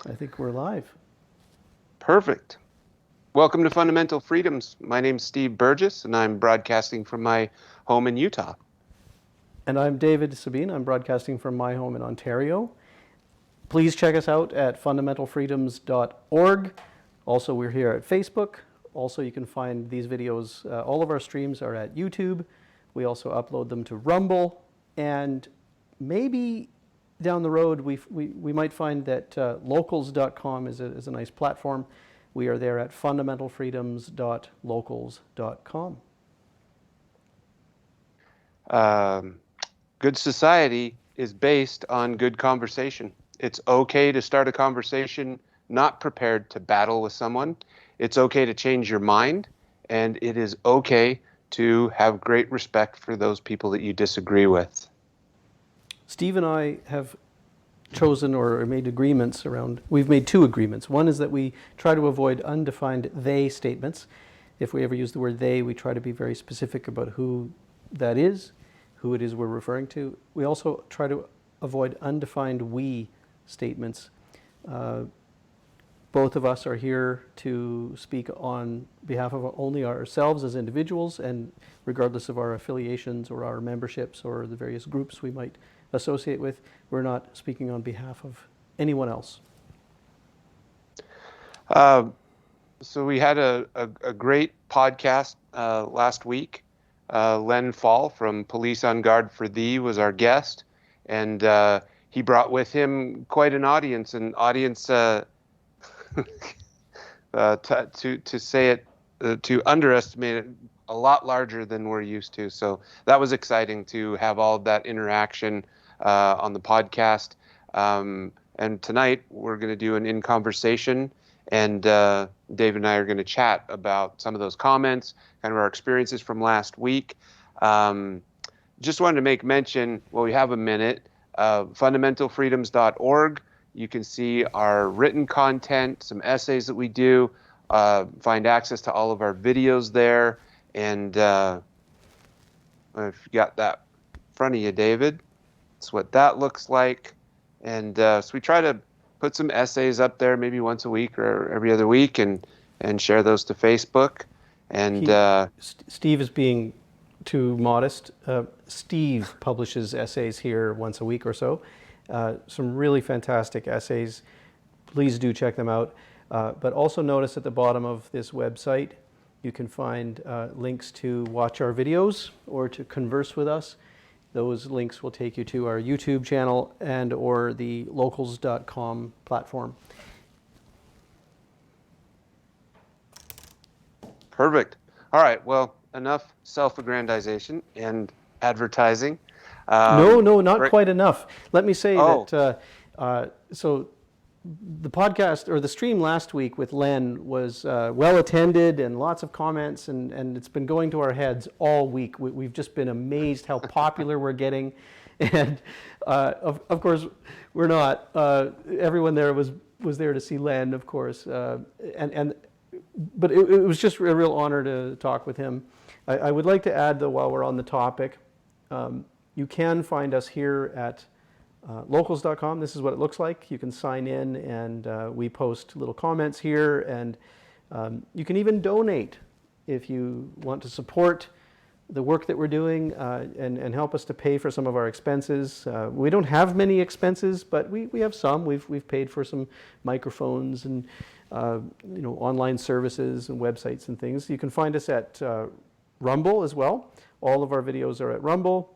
I think we're live. Perfect. Welcome to Fundamental Freedoms. My name's Steve Burgess, and I'm broadcasting from my home in Utah. And I'm David Sabine. I'm broadcasting from my home in Ontario. Please check us out at fundamentalfreedoms.org. Also, we're here at Facebook. Also, you can find these videos. All of our streams are at YouTube. We also upload them to Rumble. And maybe down the road, we might find that locals.com is a nice platform. We are there at fundamentalfreedoms.locals.com. Good society is based on good conversation. It's okay to start a conversation not prepared to battle with someone. It's okay to change your mind, and it is okay to have great respect for those people that you disagree with. Steve and I have chosen or made agreements around, we've made two agreements. One is that we try to avoid undefined they statements. If we ever use the word they, we try to be very specific about who that is, who it is we're referring to. We also try to avoid undefined we statements. Both of us are here to speak on behalf of only ourselves as individuals, and regardless of our affiliations or our memberships or the various groups we might associate with, we're not speaking on behalf of anyone else. So we had a great podcast last week. Len Faul from Police on Guard for Thee was our guest, and he brought with him quite an audience, to say it, to underestimate it, a lot larger than we're used to. So that was exciting to have all of that interaction on the podcast. And tonight we're going to do an in conversation, and Dave and I are going to chat about some of those comments, kind of our experiences from last week. Just wanted to make mention, while we have a minute, fundamentalfreedoms.org. You can see our written content, some essays that we do, find access to all of our videos there. And if you got that in front of you, David, that's what that looks like. And so we try to put some essays up there maybe once a week or every other week, and share those to Facebook. And Steve is being too modest. Steve publishes essays here once a week or so. Some really fantastic essays. Please do check them out. But also notice at the bottom of this website, you can find links to watch our videos or to converse with us. Those links will take you to our YouTube channel and or the locals.com platform. Perfect. All right. Well, enough self-aggrandization and advertising. No, not quite enough. Let me say that, so the podcast or the stream last week with Len was well attended and lots of comments, and it's been going to our heads all week. We've just been amazed how popular we're getting. And of course, we're not. Everyone there was there to see Len, of course. But it was just a real honor to talk with him. I would like to add, though, while we're on the topic, you can find us here at locals.com. This is what it looks like. You can sign in, and we post little comments here, and you can even donate if you want to support the work that we're doing and help us to pay for some of our expenses. We don't have many expenses, but we have some. We've paid for some microphones and online services and websites and things. You can find us at Rumble as well. All of our videos are at Rumble.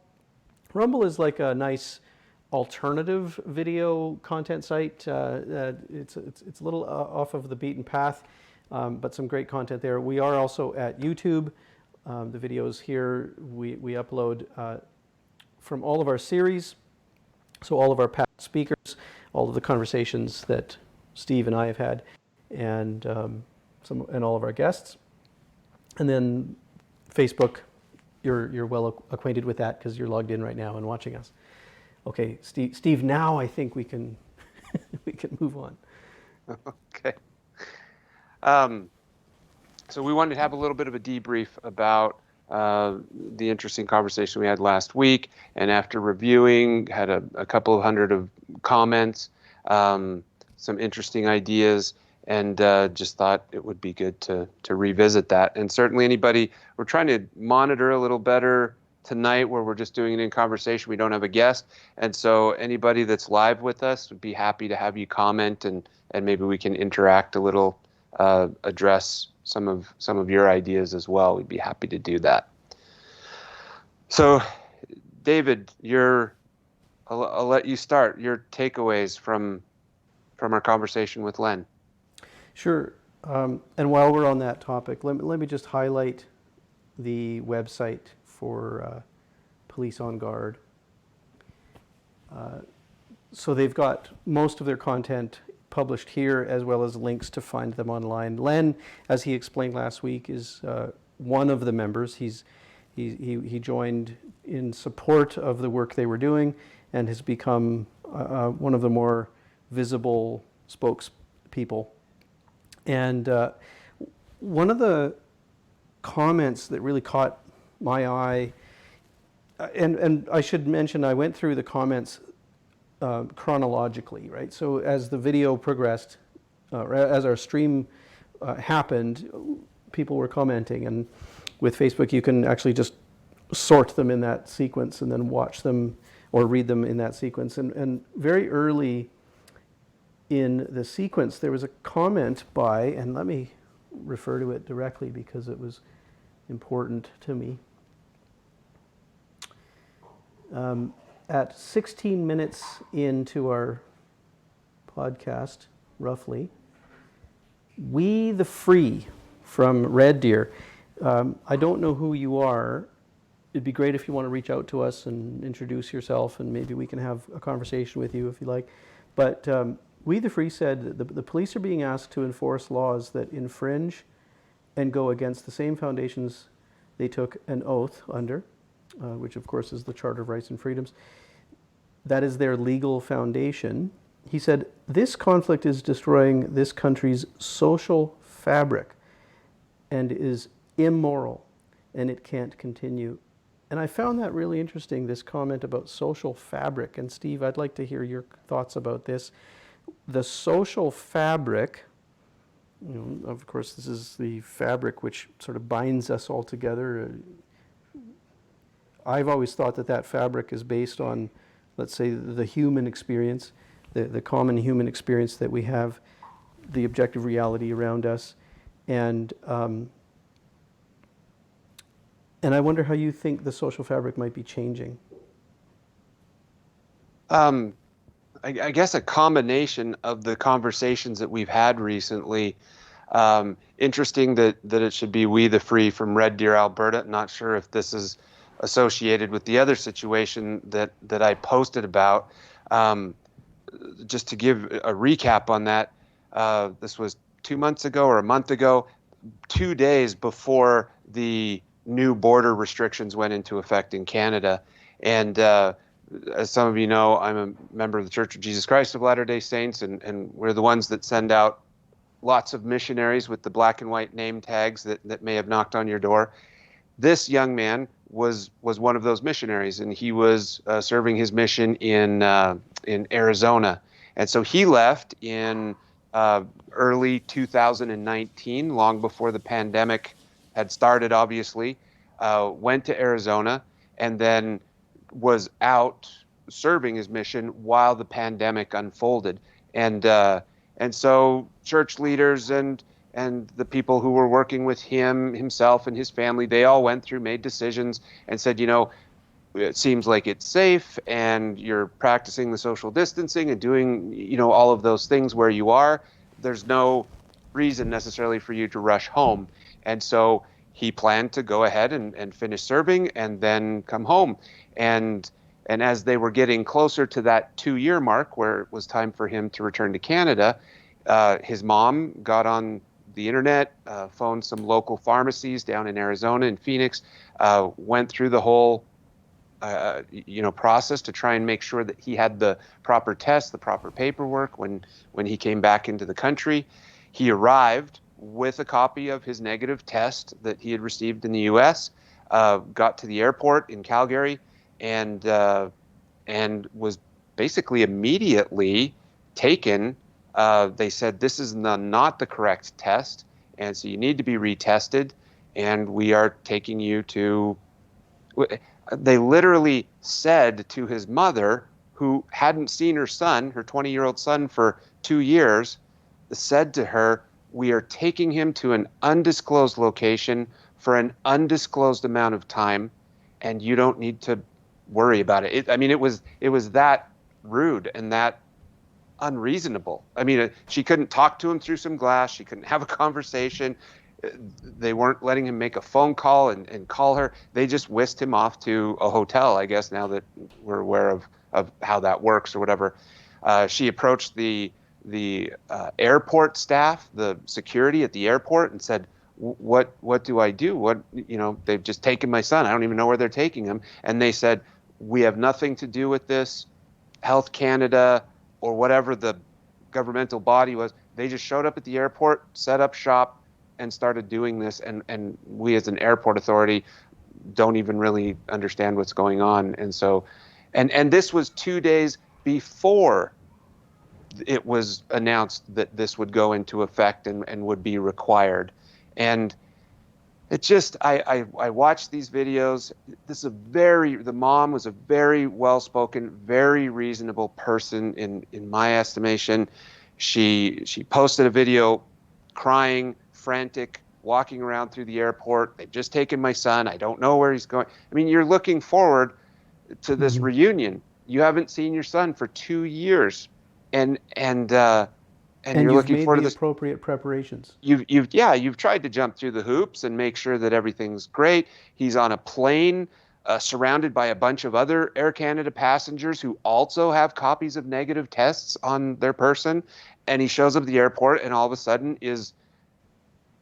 Rumble is like a nice alternative video content site. It's a little off of the beaten path, but some great content there. We are also at YouTube. The videos here we upload from all of our series, so all of our past speakers, all of the conversations that Steve and I have had, and all of our guests. And then Facebook, you're well acquainted with that because you're logged in right now and watching us. Okay, Steve. Now I think we can we can move on. Okay. So we wanted to have a little bit of a debrief about the interesting conversation we had last week, and after reviewing, had a couple of hundred of comments. some interesting ideas, and just thought it would be good to revisit that. And certainly anybody, we're trying to monitor a little better tonight where we're just doing it in conversation. We don't have a guest. And so anybody that's live with us would be happy to have you comment, and maybe we can interact a little, address some of your ideas as well. We'd be happy to do that. So David, I'll let you start. Your takeaways from our conversation with Len. Sure. And while we're on that topic, let me just highlight the website for Police on Guard. So they've got most of their content published here, as well as links to find them online. Len, as he explained last week, is one of the members. He joined in support of the work they were doing, and has become one of the more visible spokespeople. And one of the comments that really caught my eye, and I should mention, I went through the comments chronologically, right? So as the video progressed, as our stream happened, people were commenting, and with Facebook you can actually just sort them in that sequence and then watch them or read them in that sequence. And very early in the sequence there was a comment by, and let me refer to it directly because it was important to me. At 16 minutes into our podcast, roughly, We the Free from Red Deer. I don't know who you are. It'd be great if you want to reach out to us and introduce yourself, and maybe we can have a conversation with you if you like. But We the Free said that the police are being asked to enforce laws that infringe and go against the same foundations they took an oath under, which of course is the Charter of Rights and Freedoms. That is their legal foundation. He said, this conflict is destroying this country's social fabric and is immoral, and it can't continue. And I found that really interesting, this comment about social fabric. And Steve, I'd like to hear your thoughts about this. The social fabric, of course, this is the fabric which sort of binds us all together. I've always thought that fabric is based on, let's say, the human experience, the common human experience that we have, the objective reality around us. And I wonder how you think the social fabric might be changing. I guess a combination of the conversations that we've had recently. Interesting that it should be We the Free from Red Deer, Alberta. Not sure if this is associated with the other situation that I posted about. Just to give a recap on that, this was 2 months ago or a month ago, 2 days before the new border restrictions went into effect in Canada. And as some of you know, I'm a member of the Church of Jesus Christ of Latter-day Saints, and we're the ones that send out lots of missionaries with the black and white name tags that may have knocked on your door. This young man was one of those missionaries, and he was serving his mission in Arizona. And so he left in early 2019, long before the pandemic had started, obviously, went to Arizona, and then was out serving his mission while the pandemic unfolded. And so church leaders and the people who were working with himself and his family, they all went through, made decisions, and said, it seems like it's safe, and you're practicing the social distancing and doing, all of those things where you are. There's no reason necessarily for you to rush home. And so he planned to go ahead and finish serving and then come home. And as they were getting closer to that 2-year mark where it was time for him to return to Canada, his mom got on the internet, phoned some local pharmacies down in Arizona and Phoenix, went through the whole process to try and make sure that he had the proper tests, the proper paperwork when he came back into the country. He arrived with a copy of his negative test that he had received in the U.S., got to the airport in Calgary, and was basically immediately taken They said this is not the correct test, and so you need to be retested, and we are taking you to. They literally said to his mother, who hadn't seen her son, her 20-year-old son, for 2 years, said to her, "We are taking him to an undisclosed location for an undisclosed amount of time, and you don't need to worry about it." I mean, it was that rude and that unreasonable. I mean, she couldn't talk to him through some glass. She couldn't have a conversation. They weren't letting him make a phone call and call her. They just whisked him off to a hotel, I guess, now that we're aware of how that works or whatever. She approached the airport staff, the security at the airport, and said, what do I do? They've just taken my son. I don't even know where they're taking him. And they said, we have nothing to do with this. Health Canada or whatever the governmental body was, they just showed up at the airport, set up shop, and started doing this. And we as an airport authority don't even really understand what's going on. And so, and this was 2 days before it was announced that this would go into effect and would be required. And it just, I watched these videos. The mom was a very well-spoken, very reasonable person in my estimation. She posted a video crying, frantic, walking around through the airport. They've just taken my son. I don't know where he's going. I mean, you're looking forward to this reunion. You haven't seen your son for 2 years. And you're looking forward to this. Appropriate preparations. You've tried to jump through the hoops and make sure that everything's great. He's on a plane surrounded by a bunch of other Air Canada passengers who also have copies of negative tests on their person, and he shows up at the airport and all of a sudden is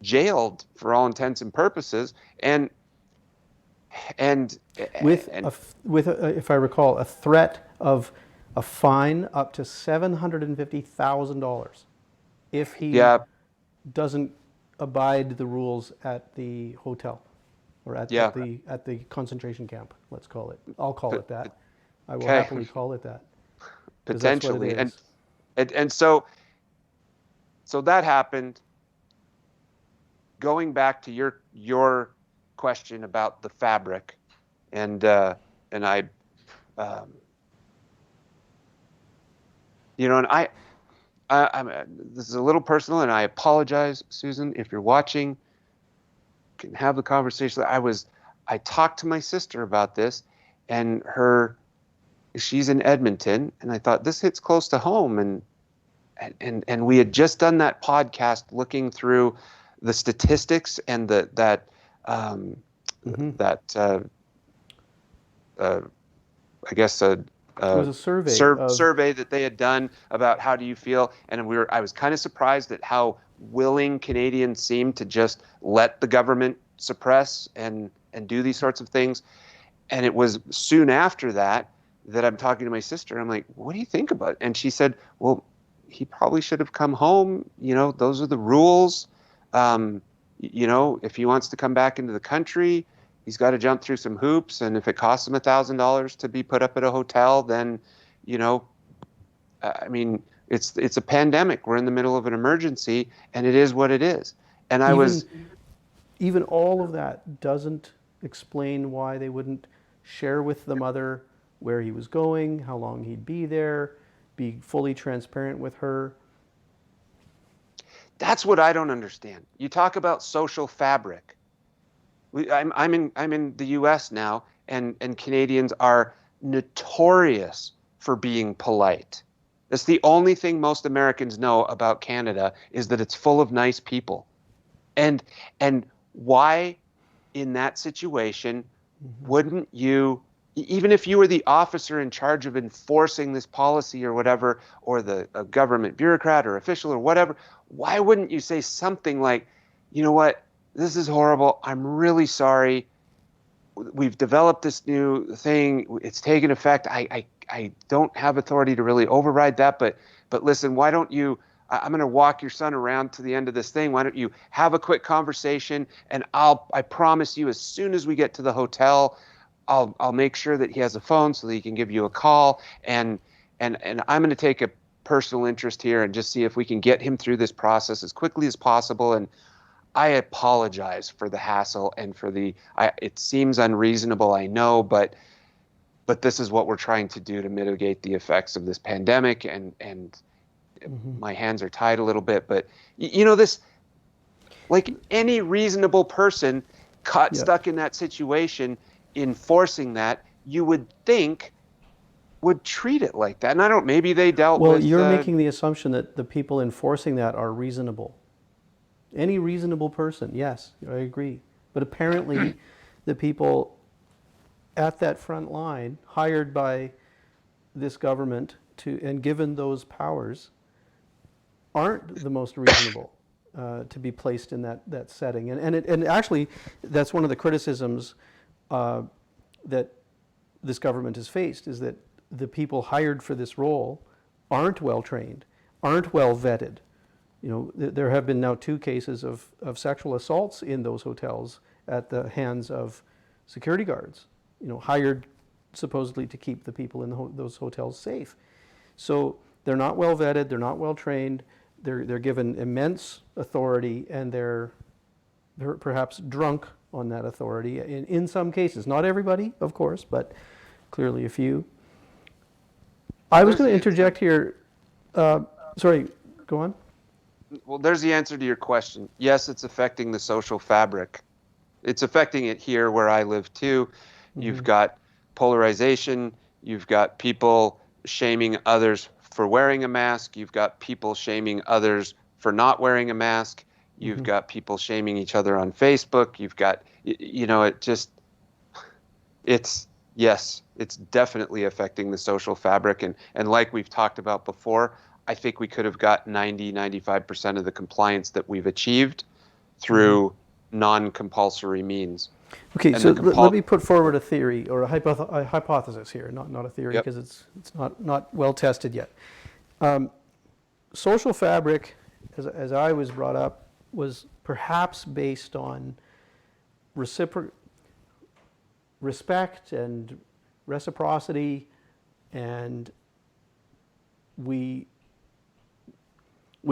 jailed for all intents and purposes. And if I recall, a threat of a fine up to $750,000 if he doesn't abide the rules at the hotel or at the concentration camp. Let's call it. I'll call it that. I will happily call it that. Potentially, and so that happened. Going back to your question about the fabric, and I. This is a little personal, and I apologize, Susan, if you're watching. Can have the conversation. I talked to my sister about this, and she's in Edmonton, and I thought this hits close to home, and we had just done that podcast looking through the statistics and I guess it was a survey survey that they had done about how do you feel, and I was kind of surprised at how willing Canadians seemed to just let the government suppress and do these sorts of things. And it was soon after that I'm talking to my sister. I'm like, what do you think about it? And she said, well, he probably should have come home. Those are the rules. If he wants to come back into the country, he's got to jump through some hoops, and if it costs him $1,000 to be put up at a hotel, then, I mean, it's a pandemic. We're in the middle of an emergency, and it is what it is. And even all of that doesn't explain why they wouldn't share with the mother where he was going, how long he'd be there, be fully transparent with her. That's what I don't understand. You talk about social fabric. I'm in the U.S. now, and Canadians are notorious for being polite. That's the only thing most Americans know about Canada, is that it's full of nice people. And why, in that situation, wouldn't you, even if you were the officer in charge of enforcing this policy or whatever, or a government bureaucrat or official or whatever, why wouldn't you say something like, you know what, this is horrible. I'm really sorry. We've developed this new thing. It's taken effect. I don't have authority to really override that, but listen, why don't you, I'm going to walk your son around to the end of this thing. Why don't you have a quick conversation, and I promise you, as soon as we get to the hotel, I'll make sure that he has a phone so that he can give you a call, and I'm going to take a personal interest here and just see if we can get him through this process as quickly as possible. And I apologize for the hassle and for it seems unreasonable, I know, but this is what we're trying to do to mitigate the effects of this pandemic. And my hands are tied a little bit, but this, like any reasonable person caught stuck in that situation, enforcing that, you would think would treat it like that. And I don't, maybe they dealt with... Well, you're making the assumption that the people enforcing that are reasonable. Any reasonable person, yes, I agree. But apparently the people at that front line, hired by this government and given those powers, aren't the most reasonable to be placed in that setting. And actually, that's one of the criticisms that this government has faced, is that the people hired for this role aren't well trained, aren't well vetted. There have been now 2 cases of sexual assaults in those hotels at the hands of security guards, hired supposedly to keep the people in those hotels safe. So they're not well vetted, they're not well trained, they're given immense authority, and they're perhaps drunk on that authority in some cases. Not everybody, of course, but clearly a few. I was going to interject here. Sorry, go on. Well, there's the answer to your question. Yes, it's affecting the social fabric. It's affecting it here where I live too. Mm-hmm. You've got polarization. You've got people shaming others for wearing a mask. You've got people shaming others for not wearing a mask. You've got people shaming each other on Facebook. You've got, yes, it's definitely affecting the social fabric. And like we've talked about before, I think we could have got 95% of the compliance that we've achieved through non-compulsory means. Okay, so let me put forward a theory or a hypothesis here, not a theory, because it's not well tested yet. Social fabric, as I was brought up, was perhaps based on respect and reciprocity, and we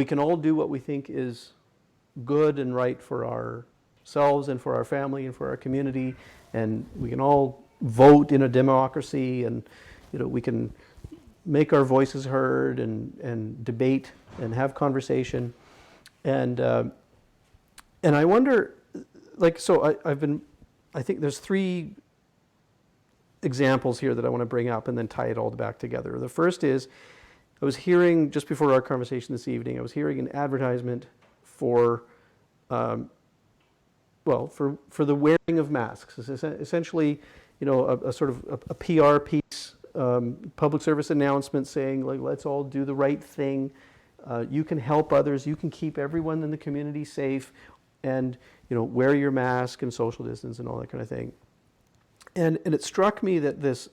can all do what we think is good and right for ourselves and for our family and for our community, and we can all vote in a democracy, and we can make our voices heard and debate and have conversation, and I wonder, I think there's 3 examples here that I want to bring up and then tie it all back together. The first is, I was hearing, just before our conversation this evening, I was hearing an advertisement for the wearing of masks. It's essentially, a sort of a PR piece, public service announcement saying, like, let's all do the right thing. You can help others. You can keep everyone in the community safe, and wear your mask and social distance and all that kind of thing. And it struck me that the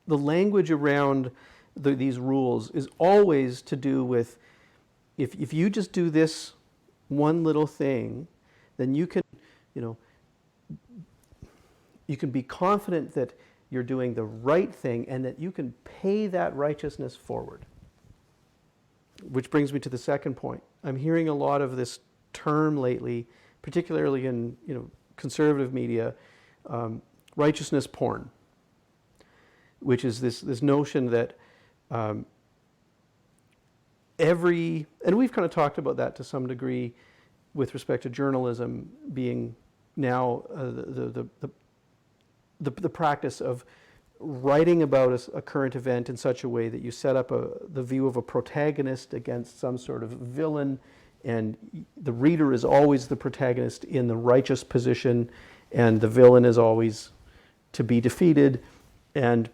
language around these rules is always to do with, if you just do this one little thing, then you can be confident that you're doing the right thing and that you can pay that righteousness forward. Which brings me to the second point. I'm hearing a lot of this term lately, particularly in conservative media, righteousness porn, which is this notion that and we've kind of talked about that to some degree with respect to journalism being now the practice of writing about a current event in such a way that you set up the view of a protagonist against some sort of villain, and the reader is always the protagonist in the righteous position, and the villain is always to be defeated, and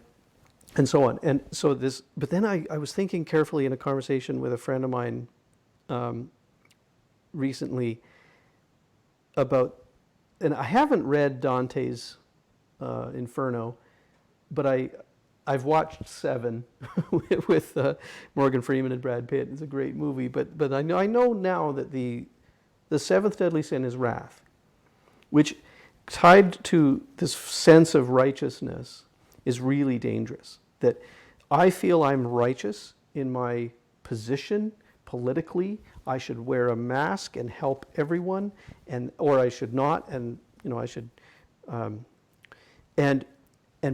so on. And so but then I was thinking carefully in a conversation with a friend of mine recently about, and I haven't read Dante's Inferno, but I've watched Seven with Morgan Freeman and Brad Pitt. It's a great movie, but I know now that the seventh deadly sin is wrath, which tied to this sense of righteousness is really dangerous. That I feel I'm righteous in my position politically, I should wear a mask and help everyone, or I should not, and I should, and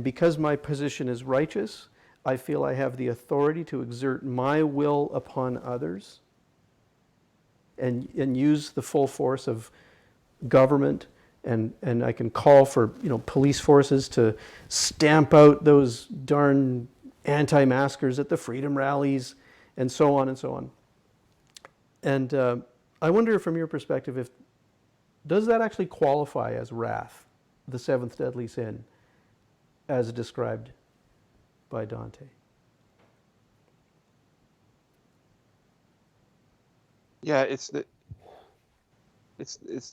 because my position is righteous, I feel I have the authority to exert my will upon others, and use the full force of government, and I can call for police forces to stamp out those darn anti-maskers at the freedom rallies, and so on and so on. And I wonder, from your perspective, does that actually qualify as wrath, the seventh deadly sin, as described by Dante? Yeah, it's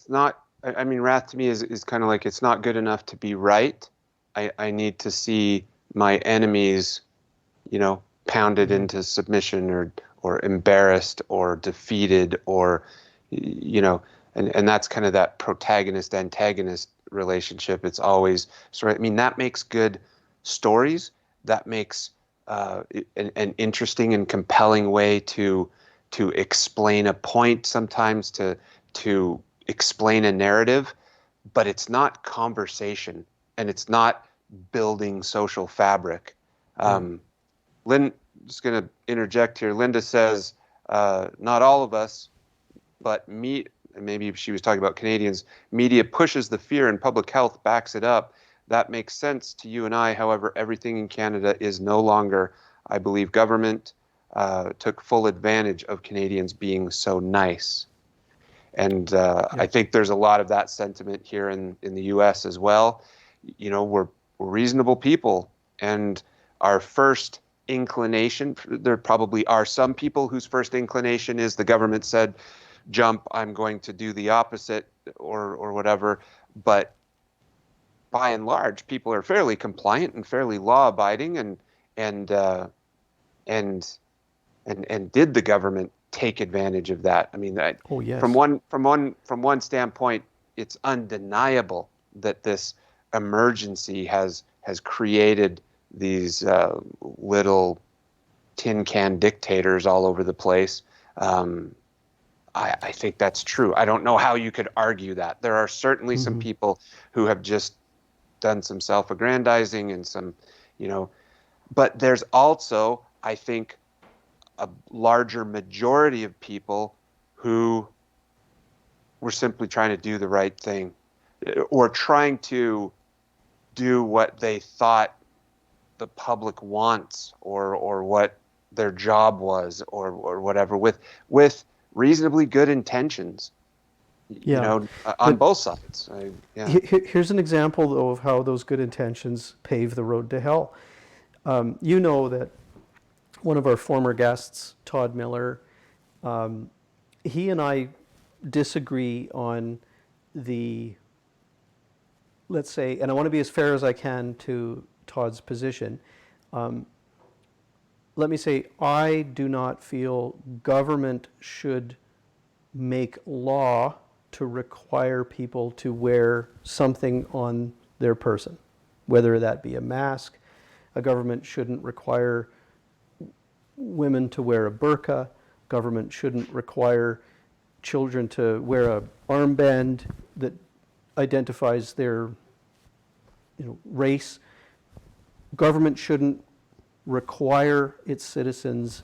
not. I mean, wrath to me is kind of like, it's not good enough to be right. I need to see my enemies, pounded into submission, or embarrassed or defeated, or and that's kind of that protagonist antagonist relationship. It's always sort of, I mean, that makes good stories. That makes an interesting and compelling way to explain a point, sometimes to explain a narrative, but it's not conversation, and it's not building social fabric. Lynn, just going to interject here. Linda says, not all of us, but maybe she was talking about Canadians, media pushes the fear and public health backs it up. That makes sense to you and I. However, everything in Canada is no longer. I believe government took full advantage of Canadians being so nice. And I think there's a lot of that sentiment here in the U.S. as well. We're reasonable people, and our first inclination, there probably are some people whose first inclination is, the government said, jump, I'm going to do the opposite, or whatever. But by and large, people are fairly compliant and fairly law-abiding, and did the government take advantage of that? I mean, Oh, yes. from one standpoint, it's undeniable that this emergency has created these little tin can dictators all over the place. I think that's true. I don't know how you could argue that. There are certainly some people who have just done some self-aggrandizing and some, but there's also, I think, a larger majority of people who were simply trying to do the right thing, or trying to do what they thought the public wants, or what their job was, or whatever, with reasonably good intentions, on both sides. Here's an example, though, of how those good intentions pave the road to hell. You know that one of our former guests, Todd Miller, he and I disagree on let's say, and I want to be as fair as I can to Todd's position. Let me say, I do not feel government should make law to require people to wear something on their person, whether that be a mask. A government shouldn't require women to wear a burqa. Government shouldn't require children to wear an armband that identifies their race. Government shouldn't require its citizens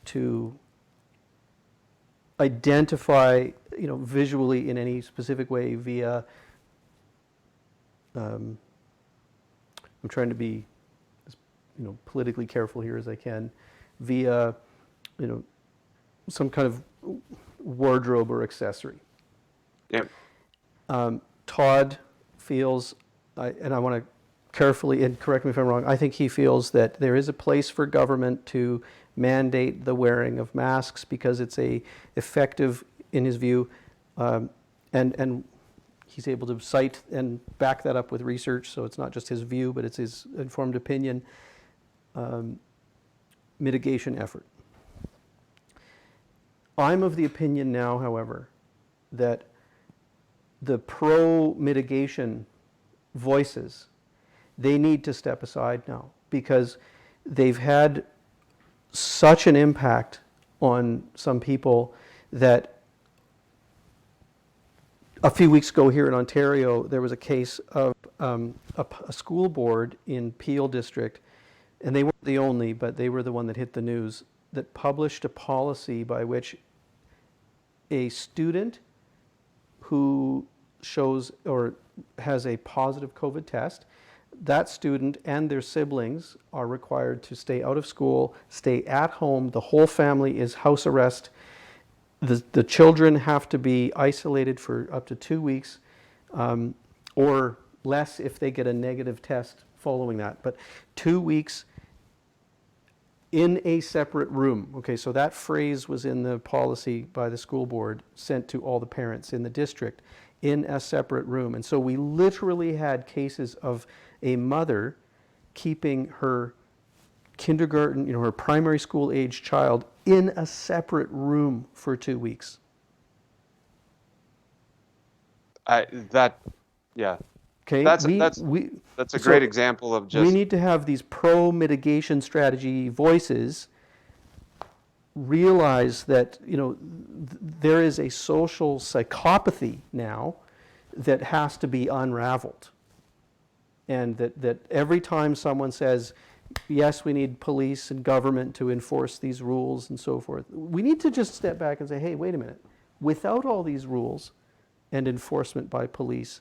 to identify visually in any specific way via I'm trying to be as politically careful here as I can, via some kind of wardrobe or accessory. Yep. Todd feels, and I want to carefully, and correct me if I'm wrong, I think he feels that there is a place for government to mandate the wearing of masks because it's effective, in his view, and he's able to cite and back that up with research, so it's not just his view, but it's his informed opinion, mitigation effort. I'm of the opinion now, however, that the pro-mitigation voices, they need to step aside now, because they've had such an impact on some people that a few weeks ago here in Ontario, there was a case of a school board in Peel District, and they weren't the only, but they were the one that hit the news, that published a policy by which a student who shows or has a positive COVID test, that student and their siblings are required to stay out of school, stay at home. The whole family is house arrest. The children have to be isolated for up to 2 weeks, or less if they get a negative test following that. But 2 weeks in a separate room. Okay, so that phrase was in the policy by the school board, sent to all the parents in the district, in a separate room. And so we literally had cases of a mother keeping her kindergarten, her primary school age child in a separate room for 2 weeks. Yeah. Okay, That's a great example of just. We need to have these pro-mitigation strategy voices realize that there is a social psychopathy now that has to be unraveled, and that every time someone says, yes, we need police and government to enforce these rules and so forth, we need to just step back and say, hey, wait a minute, without all these rules and enforcement by police,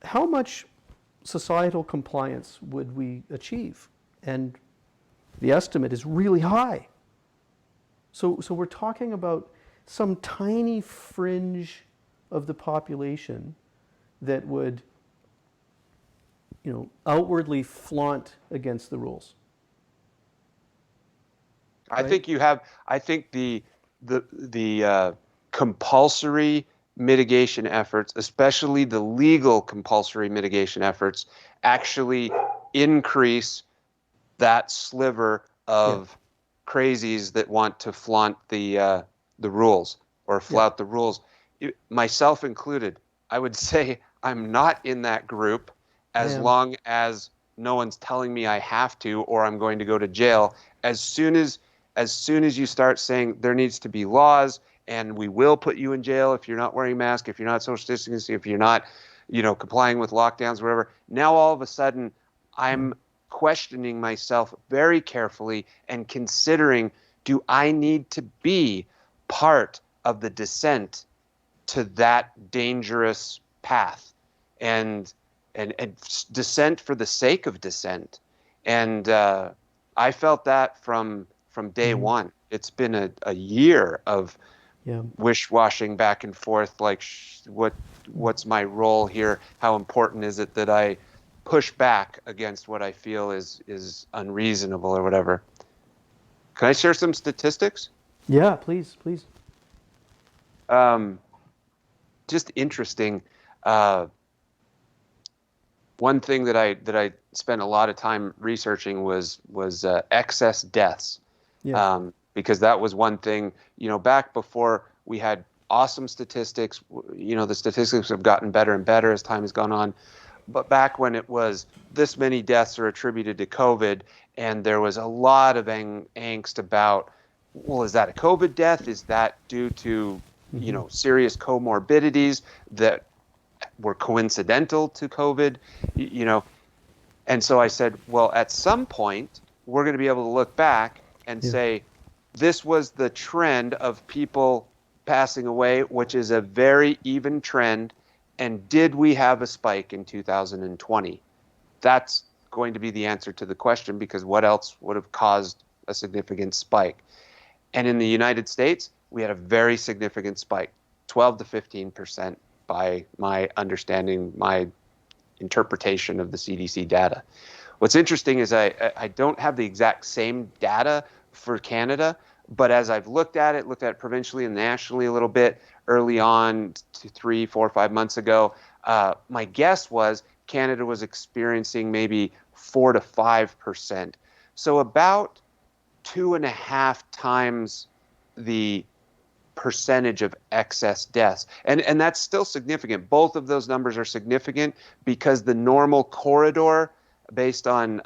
how much societal compliance would we achieve? And the estimate is really high. So we're talking about some tiny fringe of the population that would, outwardly flaunt against the rules. I think the compulsory mitigation efforts, especially the legal compulsory mitigation efforts, actually increase that sliver of crazies that want to flaunt the rules or flout the rules. Myself included, I would say I'm not in that group as long as no one's telling me I have to or I'm going to go to jail. As soon as you start saying there needs to be laws and we will put you in jail if you're not wearing a mask, if you're not social distancing, if you're not, complying with lockdowns, whatever. Now all of a sudden I'm questioning myself very carefully and considering, do I need to be part of the descent to that dangerous path and dissent for the sake of dissent? And I felt that from day one. It's been a year of wish-washing back and forth, like what's my role here? How important is it that I push back against what I feel is unreasonable or whatever? Can I share some statistics? Yeah, please. Just interesting. One thing that I spent a lot of time researching was excess deaths. Because that was one thing, back before we had awesome statistics, the statistics have gotten better and better as time has gone on. But back when it was this many deaths are attributed to COVID, and there was a lot of angst about, well, is that a COVID death? Is that due to, serious comorbidities that were coincidental to COVID? And so I said, well, at some point, we're going to be able to look back and say, this was the trend of people passing away, which is a very even trend. And did we have a spike in 2020? That's going to be the answer to the question, because what else would have caused a significant spike? And in the United States, we had a very significant spike, 12 to 15% by my understanding, my interpretation of the CDC data. What's interesting is I don't have the exact same data for Canada, but as I've looked at it provincially and nationally a little bit early on, 3, 4, 5 months ago, my guess was Canada was experiencing maybe 4 to 5%. So about 2.5 times the percentage of excess deaths. And that's still significant. Both of those numbers are significant because the normal corridor based on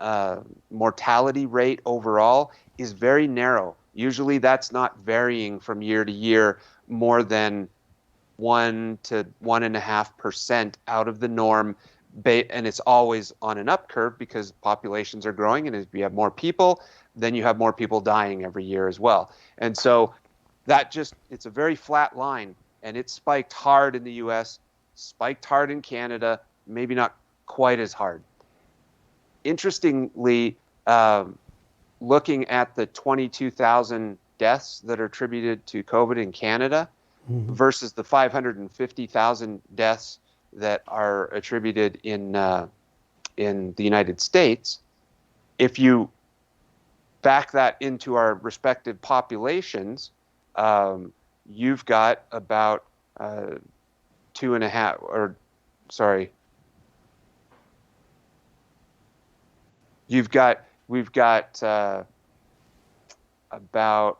mortality rate overall is very narrow. Usually that's not varying from year to year more than 1 to 1.5% out of the norm. And it's always on an up curve because populations are growing. And if you have more people, then you have more people dying every year as well. And so it's a very flat line. And it spiked hard in the US, spiked hard in Canada, maybe not quite as hard. Interestingly, looking at the 22,000 deaths that are attributed to COVID in Canada versus the 550,000 deaths that are attributed in the United States, if you back that into our respective populations, you've got about we've got about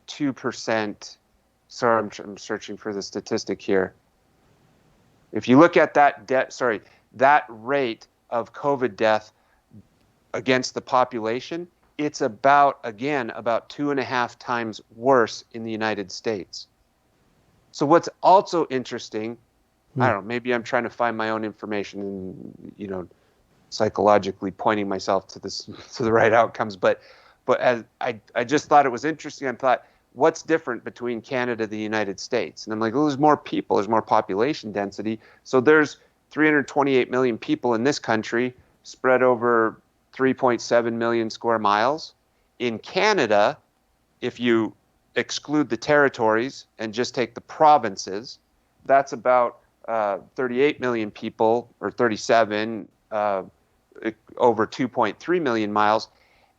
2%. Sorry, I'm searching for the statistic here. If you look at that rate of COVID death against the population, it's about 2.5 times worse in the United States. So what's also interesting, I don't know, maybe I'm trying to find my own information and, psychologically pointing myself to the right outcomes, but as I just thought it was interesting. I thought, what's different between Canada and the United States? And I'm like, well, there's more people, there's more population density. So there's 328 million people in this country spread over 3.7 million square miles. In Canada, if you exclude the territories and just take the provinces, that's about 38 million people, or 37, over 2.3 million miles.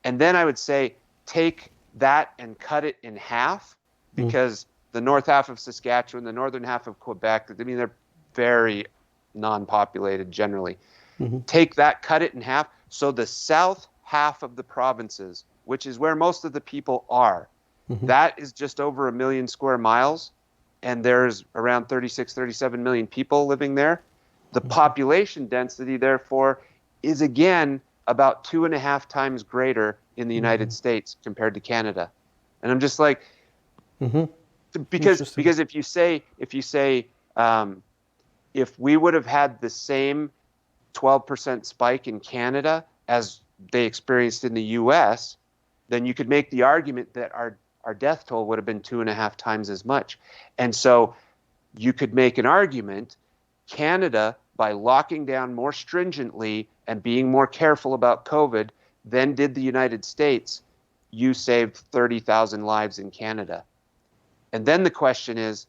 And then I would say take that and cut it in half, because the north half of Saskatchewan, the northern half of Quebec, I mean, they're very non-populated generally. Take that, cut it in half. So the south half of the provinces, which is where most of the people are, that is just over 1 million square miles. And there's around 36, 37 million people living there. The population density, therefore, is again about 2.5 times greater in the United States compared to Canada. And I'm just like, because if you say if we would have had the same 12% spike in Canada as they experienced in the US, then you could make the argument that our death toll would have been 2.5 times as much. And so you could make an argument, Canada, by locking down more stringently and being more careful about COVID than did the United States, you saved 30,000 lives in Canada. And then the question is,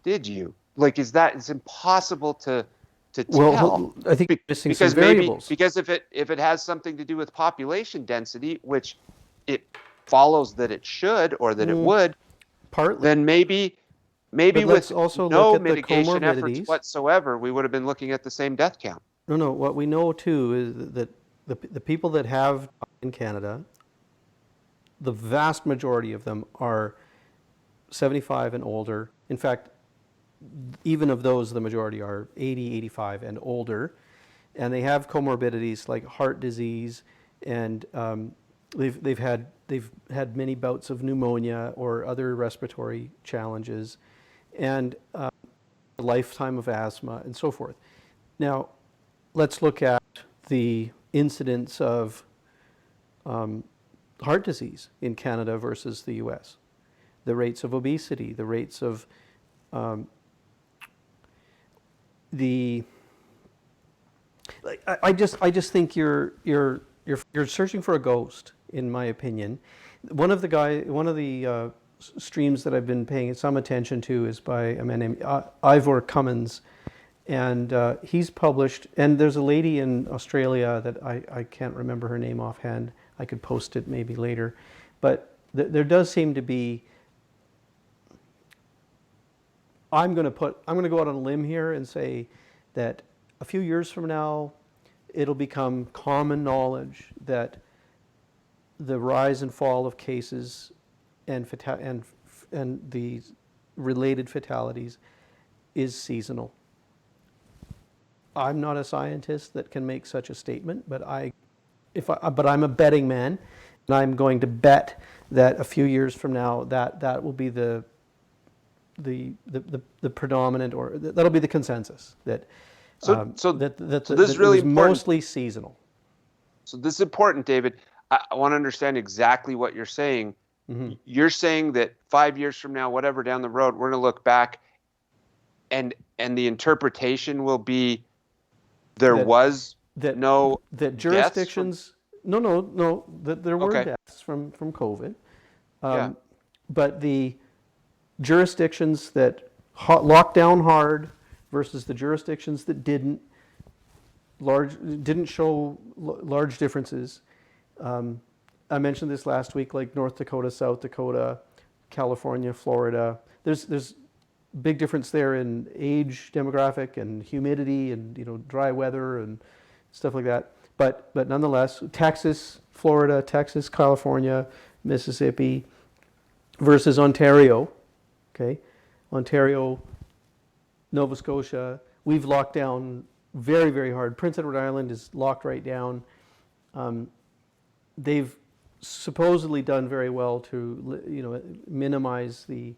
did you? Like, it's impossible to tell. Well, I think you're missing some variables. Because if it has something to do with population density, which it follows that it should, or that it would, partly, then maybe but let's with also no look at the mitigation efforts comorbidities whatsoever, we would have been looking at the same death count. No, what we know too is that the people that have in Canada, the vast majority of them are 75 and older. In fact, even of those, the majority are 80, 85 and older, and they have comorbidities like heart disease, and they've had many bouts of pneumonia or other respiratory challenges, and a lifetime of asthma and so forth. Now, let's look at the incidence of heart disease in Canada versus the US. The rates of obesity, the rates of I just think you're searching for a ghost, in my opinion. One of the streams that I've been paying some attention to is by a man named Ivor Cummins, and he's published. And there's a lady in Australia that I can't remember her name offhand. I could post it maybe later, but there does seem to be. I'm going to go out on a limb here and say that a few years from now, it'll become common knowledge that the rise and fall of cases and the related fatalities is seasonal. I'm not a scientist that can make such a statement, but but I'm a betting man, and I'm going to bet that a few years from now that will be the predominant, or that'll be the consensus that So this is it really was important. mostly seasonal. So this is important, David. I want to understand exactly what you're saying. Mm-hmm. You're saying that 5 years from now, whatever down the road, we're going to look back, and the interpretation will be there That was that no that deaths from. jurisdictions no that there were Okay. deaths from COVID, Yeah. but the jurisdictions that locked down hard versus the jurisdictions that didn't show large differences. I mentioned this last week, like North Dakota, South Dakota, California, Florida. There's big difference there in age demographic and humidity and dry weather and stuff like that. But nonetheless, Texas, Florida, Texas, California, Mississippi versus Ontario. Okay, Ontario, Nova Scotia, we've locked down very, very hard. Prince Edward Island is locked right down. They've supposedly done very well to minimize the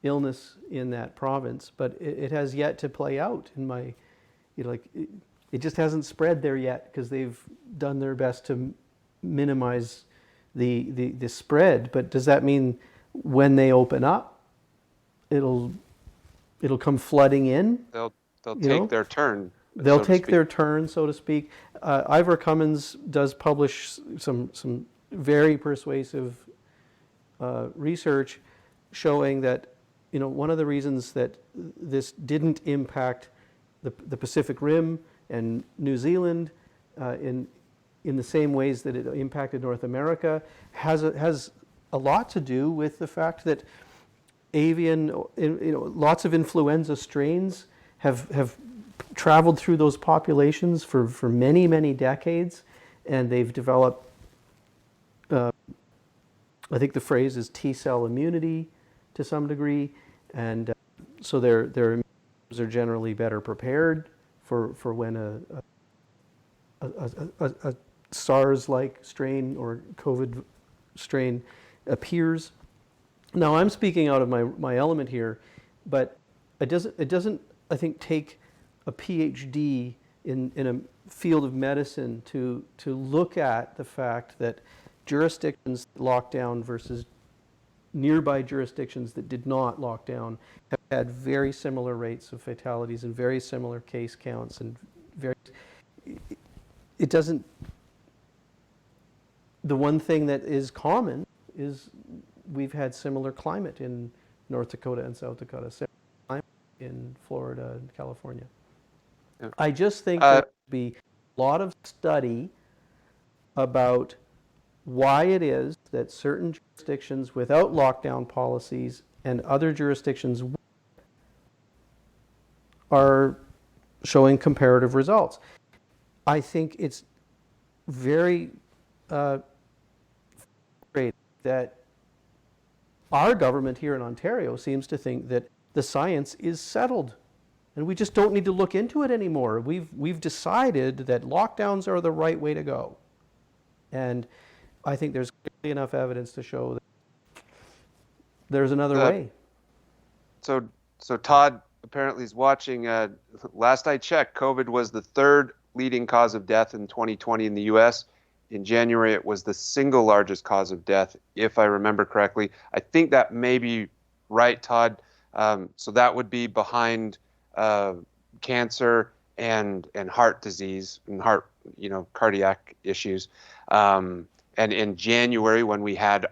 illness in that province, but it has yet to play out in my, it just hasn't spread there yet because they've done their best to minimize the spread. But does that mean when they open up, it'll come flooding in? They'll take their turn. They'll take their turn, so to speak. Ivor Cummins does publish some very persuasive research showing that one of the reasons that this didn't impact the Pacific Rim and New Zealand in the same ways that it impacted North America has a lot to do with the fact that lots of influenza strains have traveled through those populations for many, many decades, and they've developed, I think the phrase is T-cell immunity to some degree, and so their immune systems are generally better prepared for when a SARS-like strain or COVID strain appears. Now, I'm speaking out of my element here, but it doesn't I think take a PhD in a field of medicine to look at the fact that jurisdictions that locked down versus nearby jurisdictions that did not lock down have had very similar rates of fatalities and very similar case counts, and it doesn't. The one thing that is common is we've had similar climate in North Dakota and South Dakota, similar climate in Florida and California. Yeah. I just think there would be a lot of study about why it is that certain jurisdictions without lockdown policies and other jurisdictions are showing comparative results. I think it's very great that our government here in Ontario seems to think that the science is settled and we just don't need to look into it anymore. We've decided that lockdowns are the right way to go. And I think there's clearly enough evidence to show that there's another way. So Todd apparently is watching. Last I checked, COVID was the third leading cause of death in 2020 in the U.S. In January, it was the single largest cause of death, if I remember correctly. I think that may be right, Todd. So that would be behind cancer and heart disease and cardiac issues. And in January, when we had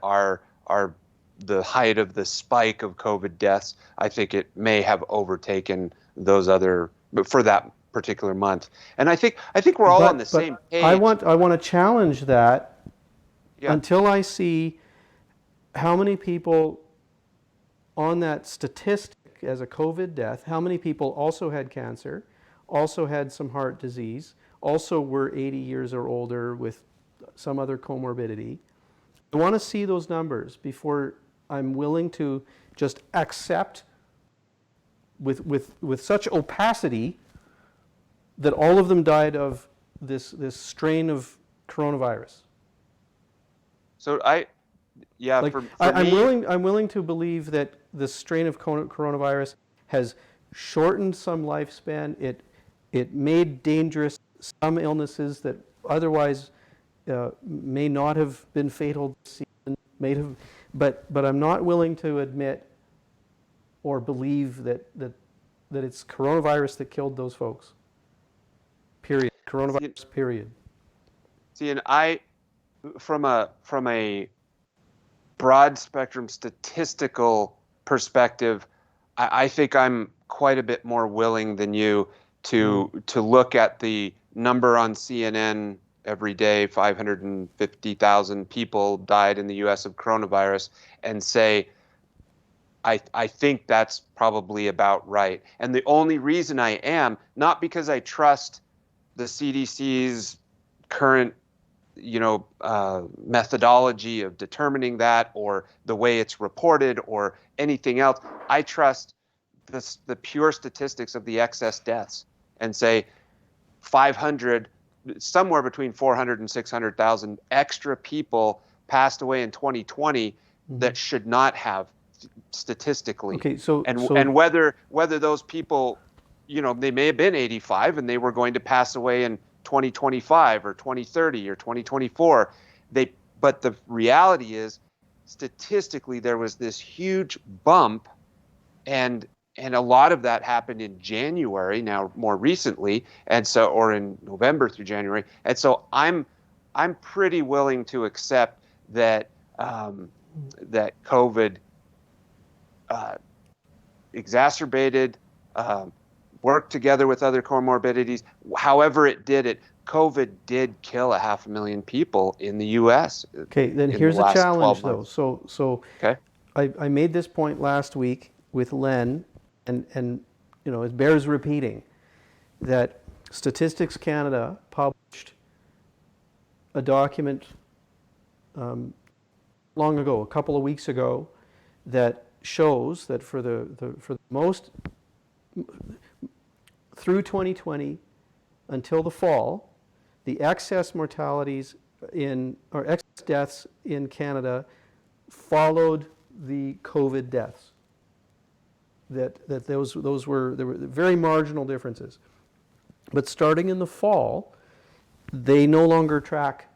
the height of the spike of COVID deaths, I think it may have overtaken those other for that particular month. And I think we're all on the same page. I want to challenge that until I see how many people on that statistic as a COVID death, how many people also had cancer, also had some heart disease, also were 80 years or older with some other comorbidity. I want to see those numbers before I'm willing to just accept with such opacity that all of them died of this strain of coronavirus. So Like for me, I'm willing to believe that the strain of coronavirus has shortened some lifespan. It made dangerous some illnesses that otherwise may not have been fatal this season. But I'm not willing to admit or believe that it's coronavirus that killed those folks. Period. Coronavirus. Period. see, and from a broad spectrum statistical perspective, I think I'm quite a bit more willing than you to look at the number on CNN every day, 550,000 people died in the US of coronavirus, and say, I think that's probably about right. And the only reason I am, not because I trust the CDC's current methodology of determining that, or the way it's reported, or anything else. I trust the pure statistics of the excess deaths, and say 500, somewhere between 400 and 600,000 extra people passed away in 2020 that should not have, statistically. Okay, and whether those people, they may have been 85 and they were going to pass away in 2025 or 2030 or 2024. But the reality is, statistically, there was this huge bump, and a lot of that happened in January, now more recently, or in November through January. And so I'm pretty willing to accept that that COVID exacerbated, worked together with other comorbidities. However it did it, COVID did kill 500,000 people in the U.S. Okay, then here's a challenge, though. So okay. I made this point last week with Len, and it bears repeating, that Statistics Canada published a document long ago, a couple of weeks ago, that shows that for the most through 2020 until the fall, the excess mortalities or excess deaths in Canada followed the COVID deaths. There were very marginal differences. But starting in the fall, they no longer track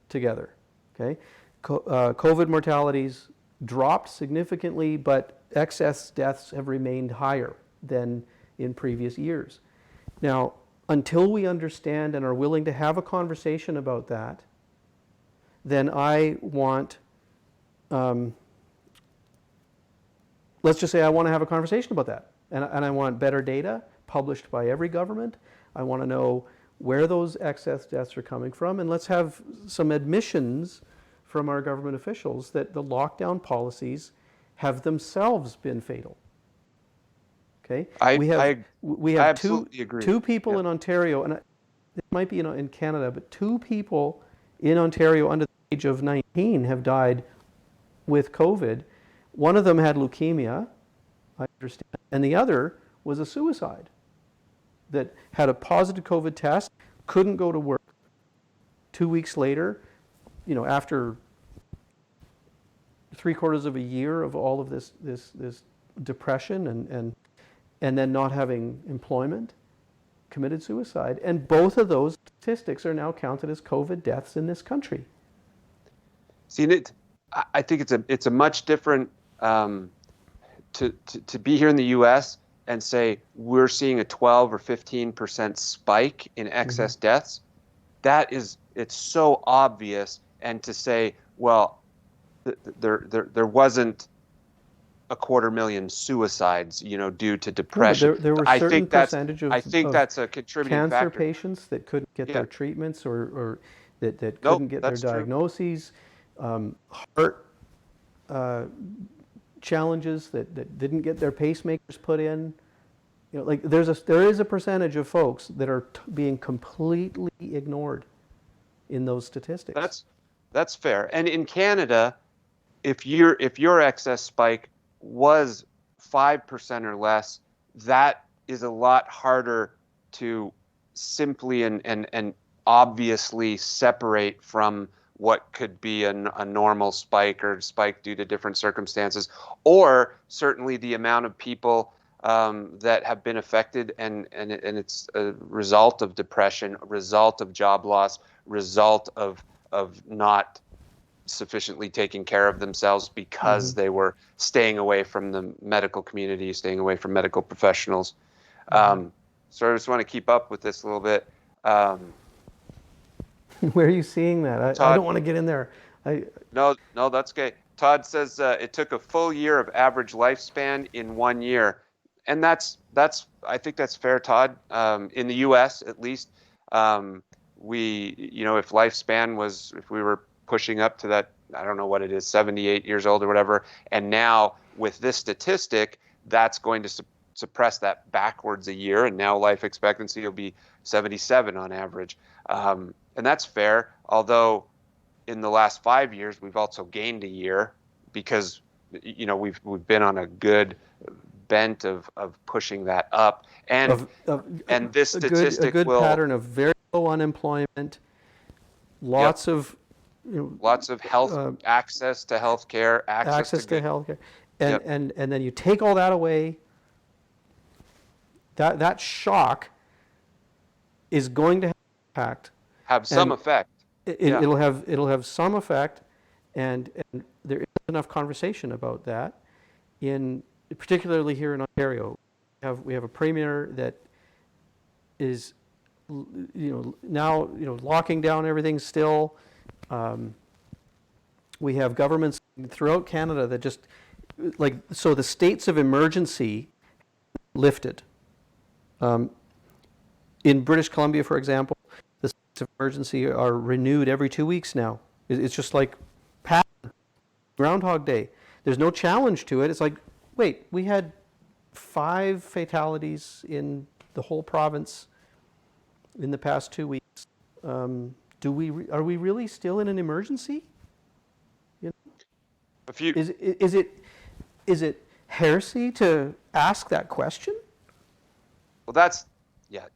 together. Okay, COVID mortalities dropped significantly, but excess deaths have remained higher than in previous years. Now, until we understand and are willing to have a conversation about that, then I want, let's just say I want to have a conversation about that. And I want better data published by every government. I want to know where those excess deaths are coming from. And let's have some admissions from our government officials that the lockdown policies have themselves been fatal. Okay, we have two people in Ontario, and it might be in Canada, but two people in Ontario under the age of 19 have died with COVID. One of them had leukemia, I understand, and the other was a suicide that had a positive COVID test, couldn't go to work. 2 weeks later, after 3/4 of a year of all of this depression and then not having employment, committed suicide. And both of those statistics are now counted as COVID deaths in this country. See, I think it's a much different to be here in the U.S. and say we're seeing a 12 or 15% spike in excess deaths. It's so obvious, and to say, well, there wasn't 250,000 suicides, due to depression. There were certain percentage of that's a contributing cancer factor. patients that couldn't get their treatments or that couldn't get their diagnoses, heart challenges that didn't get their pacemakers put in. There is a percentage of folks that are being completely ignored in those statistics. That's fair. And in Canada, if your excess spike was 5% or less, that is a lot harder to simply and obviously separate from what could be a normal spike or spike due to different circumstances, or certainly the amount of people that have been affected, and it's a result of depression, a result of job loss, result of not sufficiently taking care of themselves because they were staying away from the medical community, staying away from medical professionals. So I just want to keep up with this a little bit. Where are you seeing that? I Todd, don't want to get in there. no, that's okay. Todd says it took a full year of average lifespan in 1 year, and that's I think that's fair, Todd. In the U.S. at least, we if lifespan was, if we were pushing up to that, I don't know what it is, 78 years old or whatever, and now with this statistic, that's going to suppress that backwards a year, and now life expectancy will be 77 on average, and that's fair. Although in the last 5 years, we've also gained a year because we've been on a good bent of pushing that up, and this A statistic good will pattern of very low unemployment, lots of lots of health access to health care, access to good healthcare, and then you take all that away. That shock is going to have impact. have some effect. It'll have some effect, and there isn't enough conversation about that, particularly here in Ontario. We have a premier that is now locking down everything still. We have governments throughout Canada that just so the states of emergency lifted. In British Columbia, for example, the states of emergency are renewed every 2 weeks now. It's just like Groundhog Day. There's no challenge to it. It's like, wait, we had 5 fatalities in the whole province in the past 2 weeks. Are we really still in an emergency? Is it heresy to ask that question? Well,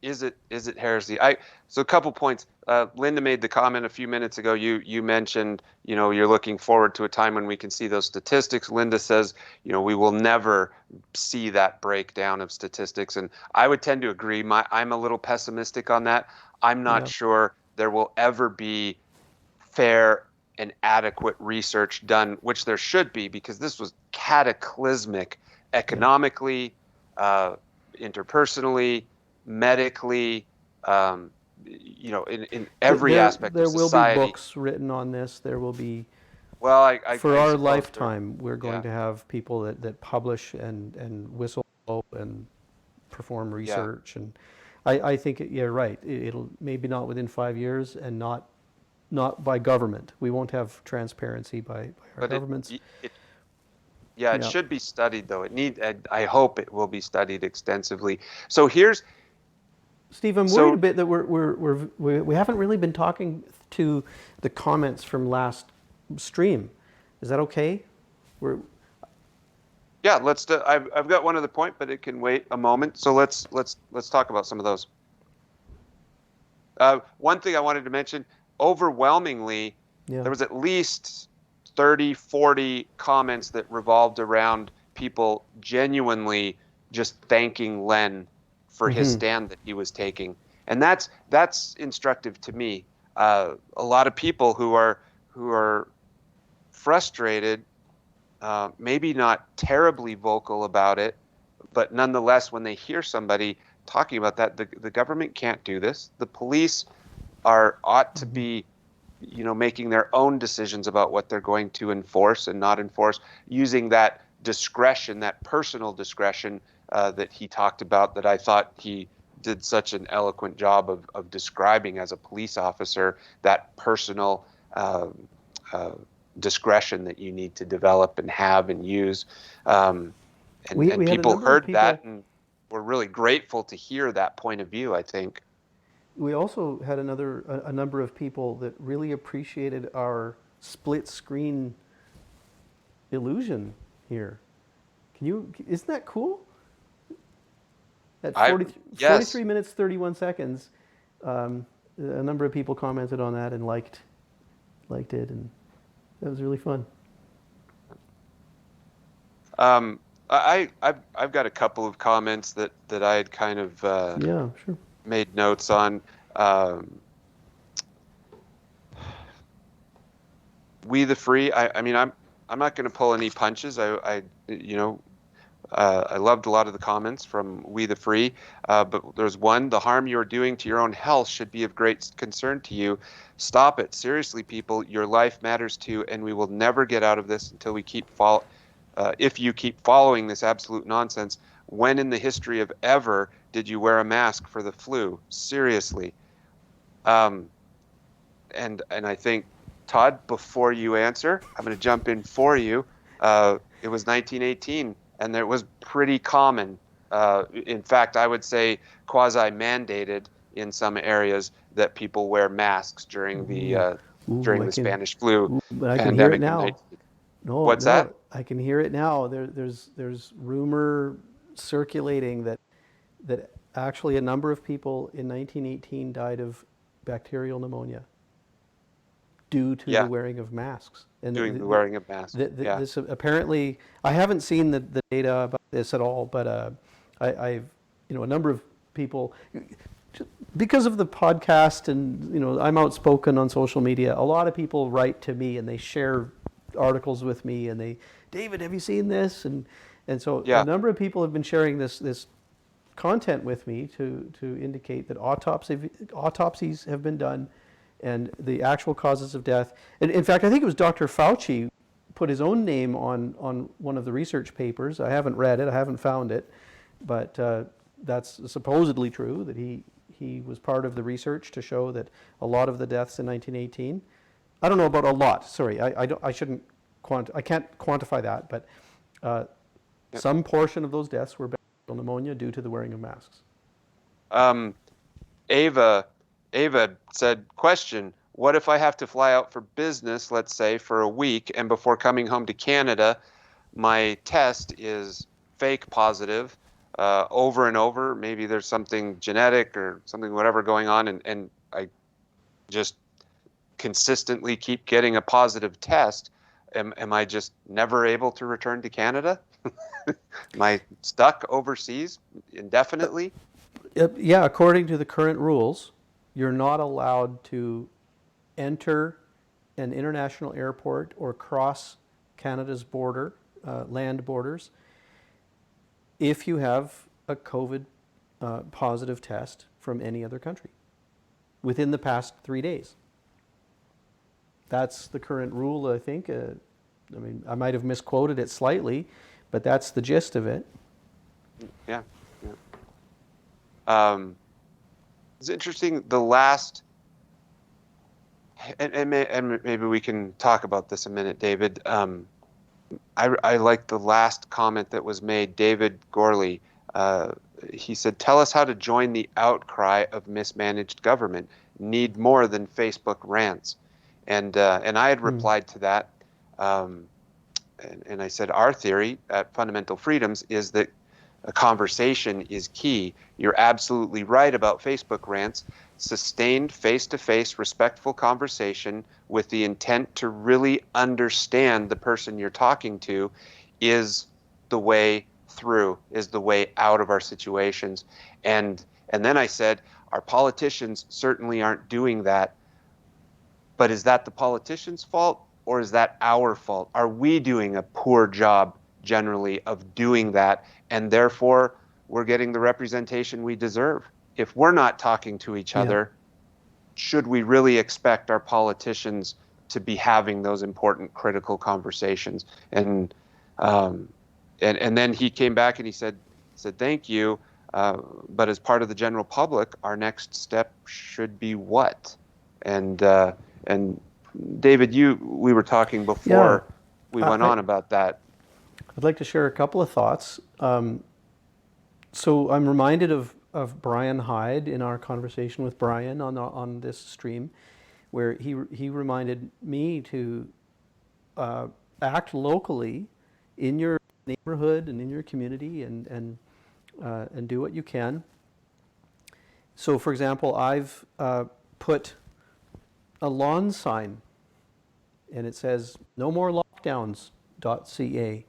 is it heresy? So a couple points. Linda made the comment a few minutes ago. You mentioned, you're looking forward to a time when we can see those statistics. Linda says, we will never see that breakdown of statistics, and I would tend to agree. I'm a little pessimistic on that. I'm not sure there will ever be fair and adequate research done, which there should be, because this was cataclysmic economically, interpersonally, medically, in every aspect of society. There will be books written on this. There will be. Well, for our lifetime, we're going to have people that publish and whistle and perform research, and I think you're right. It'll maybe not within 5 years, and not by government. We won't have transparency by our governments. It should be studied, though. I hope it will be studied extensively. So here's, Steve, I'm worried a bit that we haven't really been talking to the comments from last stream. Is that okay? Let's. I've got one other point, but it can wait a moment. So let's talk about some of those. One thing I wanted to mention: overwhelmingly, there was at least 30, 40 comments that revolved around people genuinely just thanking Len for his stand that he was taking, and that's instructive to me. A lot of people who are frustrated, maybe not terribly vocal about it, but nonetheless, when they hear somebody talking about that, the government can't do this. The police ought to be, making their own decisions about what they're going to enforce and not enforce, using that discretion, that personal discretion that he talked about, that I thought he did such an eloquent job of describing as a police officer, that personal discretion that you need to develop and have and use. And people heard that and were really grateful to hear that point of view, I think. We also had a number of people that really appreciated our split screen illusion here. Isn't that cool? At 43 minutes, 31 seconds, A number of people commented on that and liked it, and that was really fun. I've got a couple of comments that I had kind of Yeah, sure. made notes on. We the Free. I mean, I'm not going to pull any punches. I loved a lot of the comments from We the Free, but there's one: the harm you're doing to your own health should be of great concern to you. Stop it, seriously, people. Your life matters too, and we will never get out of this until we if you keep following this absolute nonsense. When in the history of ever did you wear a mask for the flu? Seriously. And I think, Todd, before you answer, I'm going to jump in for you. It was 1918, and it was pretty common. In fact, I would say quasi-mandated in some areas that people wear masks during the Spanish flu But I can hear it pandemic in now. 19. No, What's that? I can hear it now. There's rumor circulating that actually a number of people in 1918 died of bacterial pneumonia due to the wearing of masks. And Doing the wearing of masks. Yeah. This apparently, I haven't seen the data about this at all, but I've a number of people, because of the podcast, and I'm outspoken on social media. A lot of people write to me and they share articles with me, and David, have you seen this? And so a number of people have been sharing this content with me to indicate that autopsies have been done and the actual causes of death. And in fact, I think it was Dr. Fauci put his own name on one of the research papers. I haven't read it, I haven't found it, but that's supposedly true, that he was part of the research to show that a lot of the deaths in 1918, I don't know about a lot, sorry, I can't quantify that, but some portion of those deaths were bacterial pneumonia due to the wearing of masks. Ava said, question, what if I have to fly out for business, let's say, for a week, and before coming home to Canada, my test is fake positive over and over? Maybe there's something genetic or something, whatever, going on, and I just consistently keep getting a positive test. Am I just never able to return to Canada? Am I stuck overseas indefinitely? Yeah, according to the current rules, you're not allowed to enter an international airport or cross Canada's border, land borders, if you have a COVID positive test from any other country within the past 3 days. That's the current rule, I think. I mean, I might have misquoted it slightly, but that's the gist of it. Yeah. It's interesting. The last, and maybe we can talk about this a minute, David. I like the last comment that was made. David Gorley, he said, "Tell us how to join the outcry of mismanaged government. Need more than Facebook rants." And I had replied to that, and I said, our theory at Fundamental Freedoms is that a conversation is key. You're absolutely right about Facebook rants. Sustained face-to-face respectful conversation with the intent to really understand the person you're talking to is the way through, is the way out of our situations. And then I said, our politicians certainly aren't doing that. But is that the politicians' fault, or is that our fault? Are we doing a poor job generally of doing that, and therefore we're getting the representation we deserve? If we're not talking to each other, should we really expect our politicians to be having those important, critical conversations? And then he came back and he said, thank you, but as part of the general public, our next step should be what? And David, we were talking before we went on about that. I'd like to share a couple of thoughts. So I'm reminded of Brian Hyde in our conversation with Brian on this stream, where he reminded me to act locally in your neighborhood and in your community, and do what you can. So, for example, I've put a lawn sign, and it says "No more lockdowns.ca,"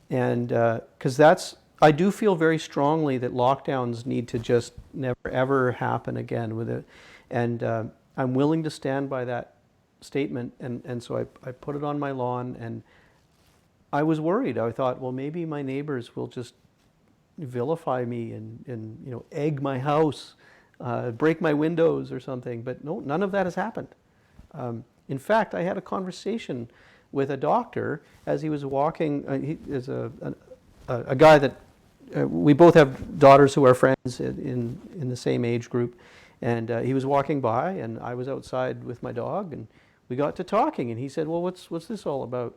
and because I do feel very strongly that lockdowns need to just never ever happen again with it, and I'm willing to stand by that statement, and so I put it on my lawn, and I was worried. I thought, well, maybe my neighbors will just vilify me and egg my house, break my windows or something. But no, none of that has happened. In fact, I had a conversation with a doctor as he was walking. He is a guy that we both have daughters who are friends in the same age group, and he was walking by, and I was outside with my dog, and we got to talking, and he said, "Well, what's this all about?"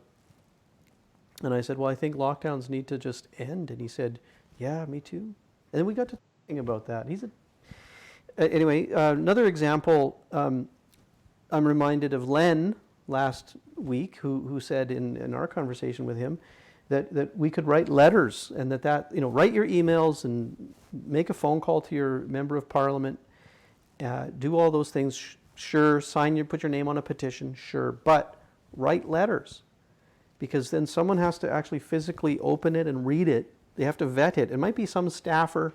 And I said, "Well, I think lockdowns need to just end." And he said, "Yeah, me too." And then we got to talking about that. Anyway, another example. I'm reminded of Len last week, who said in our conversation with him that we could write letters, and that write your emails and make a phone call to your member of parliament, do all those things. Sure, put your name on a petition. Sure, but write letters, because then someone has to actually physically open it and read it. They have to vet it. It might be some staffer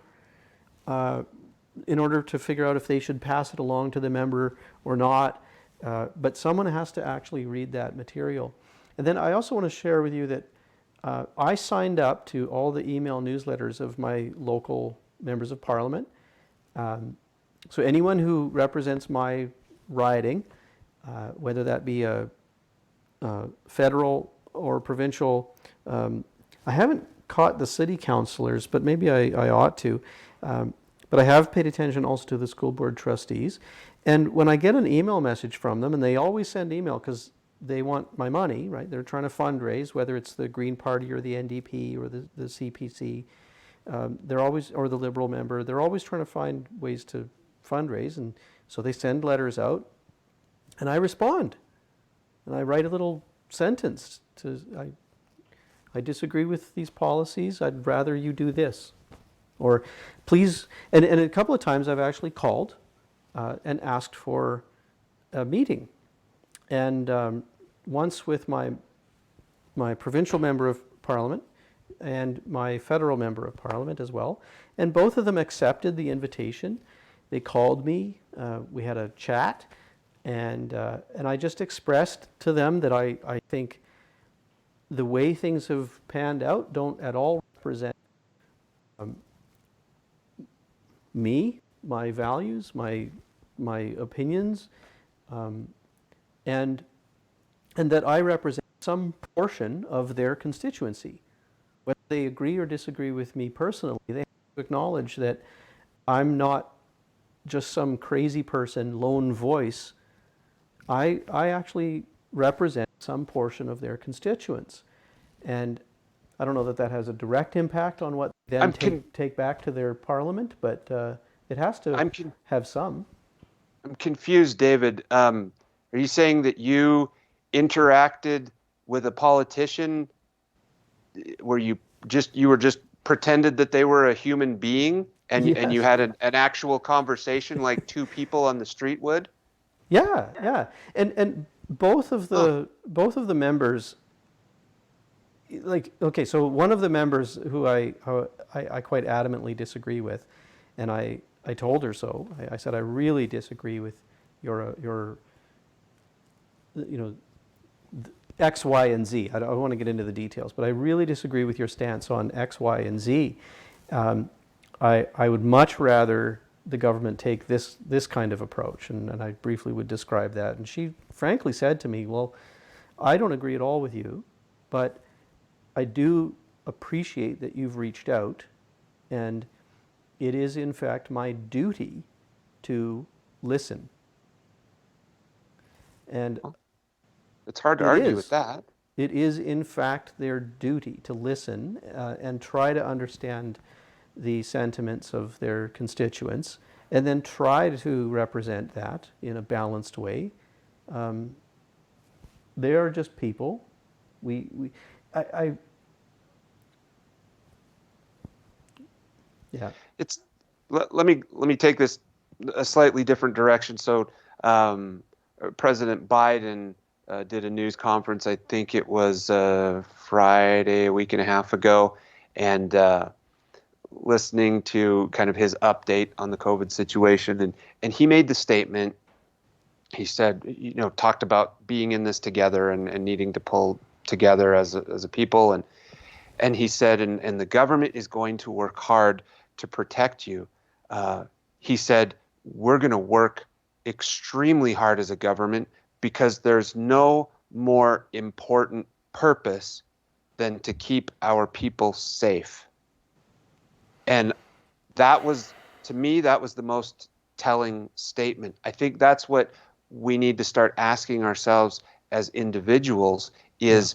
in order to figure out if they should pass it along to the member or not. But someone has to actually read that material. And then I also want to share with you that I signed up to all the email newsletters of my local members of parliament. So anyone who represents my riding, whether that be a federal or provincial, I haven't caught the city councillors, but maybe I ought to. But I have paid attention also to the school board trustees. And when I get an email message from them, and they always send email because they want my money, right? They're trying to fundraise, whether it's the Green Party or the NDP or the CPC, they're always, or the Liberal member, they're always trying to find ways to fundraise. And so they send letters out, and I respond. And I write a little sentence I disagree with these policies. I'd rather you do this. Or please, and a couple of times I've actually called and asked for a meeting. And once with my provincial member of parliament and my federal member of parliament as well. And both of them accepted the invitation. They called me, we had a chat, and I just expressed to them that I think the way things have panned out don't at all represent me, my values, my opinions, and that I represent some portion of their constituency. Whether they agree or disagree with me personally, they have to acknowledge that I'm not just some crazy person, lone voice. I actually represent some portion of their constituents. And I don't know that has a direct impact on what they then take back to their parliament, but it has to have some. I'm confused, David. Are you saying that you interacted with a politician where you were just pretended that they were a human being, and Yes. and you had an actual conversation like two people on the street would? Yeah. And both of the members, like, okay, so one of the members who I quite adamantly disagree with, and I told her so. I said, I really disagree with your X, Y, and Z. I don't want to get into the details, but I really disagree with your stance on X, Y, and Z. I would much rather the government take this kind of approach, and I briefly would describe that. And she frankly said to me, well, I don't agree at all with you, but I do appreciate that you've reached out, and it is in fact my duty to listen. And it's hard to argue with that. It is in fact their duty to listen and try to understand the sentiments of their constituents, and then try to represent that in a balanced way. They are just people. Yeah. Let me take this a slightly different direction. So President Biden did a news conference. I think it was Friday, a week and a half ago, and listening to kind of his update on the COVID situation, and he made the statement. He said, talked about being in this together and needing to pull together as a people, and he said, and the government is going to work hard to protect you. He said, we're going to work extremely hard as a government because there's no more important purpose than to keep our people safe. And that was, to me, that was the most telling statement. I think that's what we need to start asking ourselves as individuals is,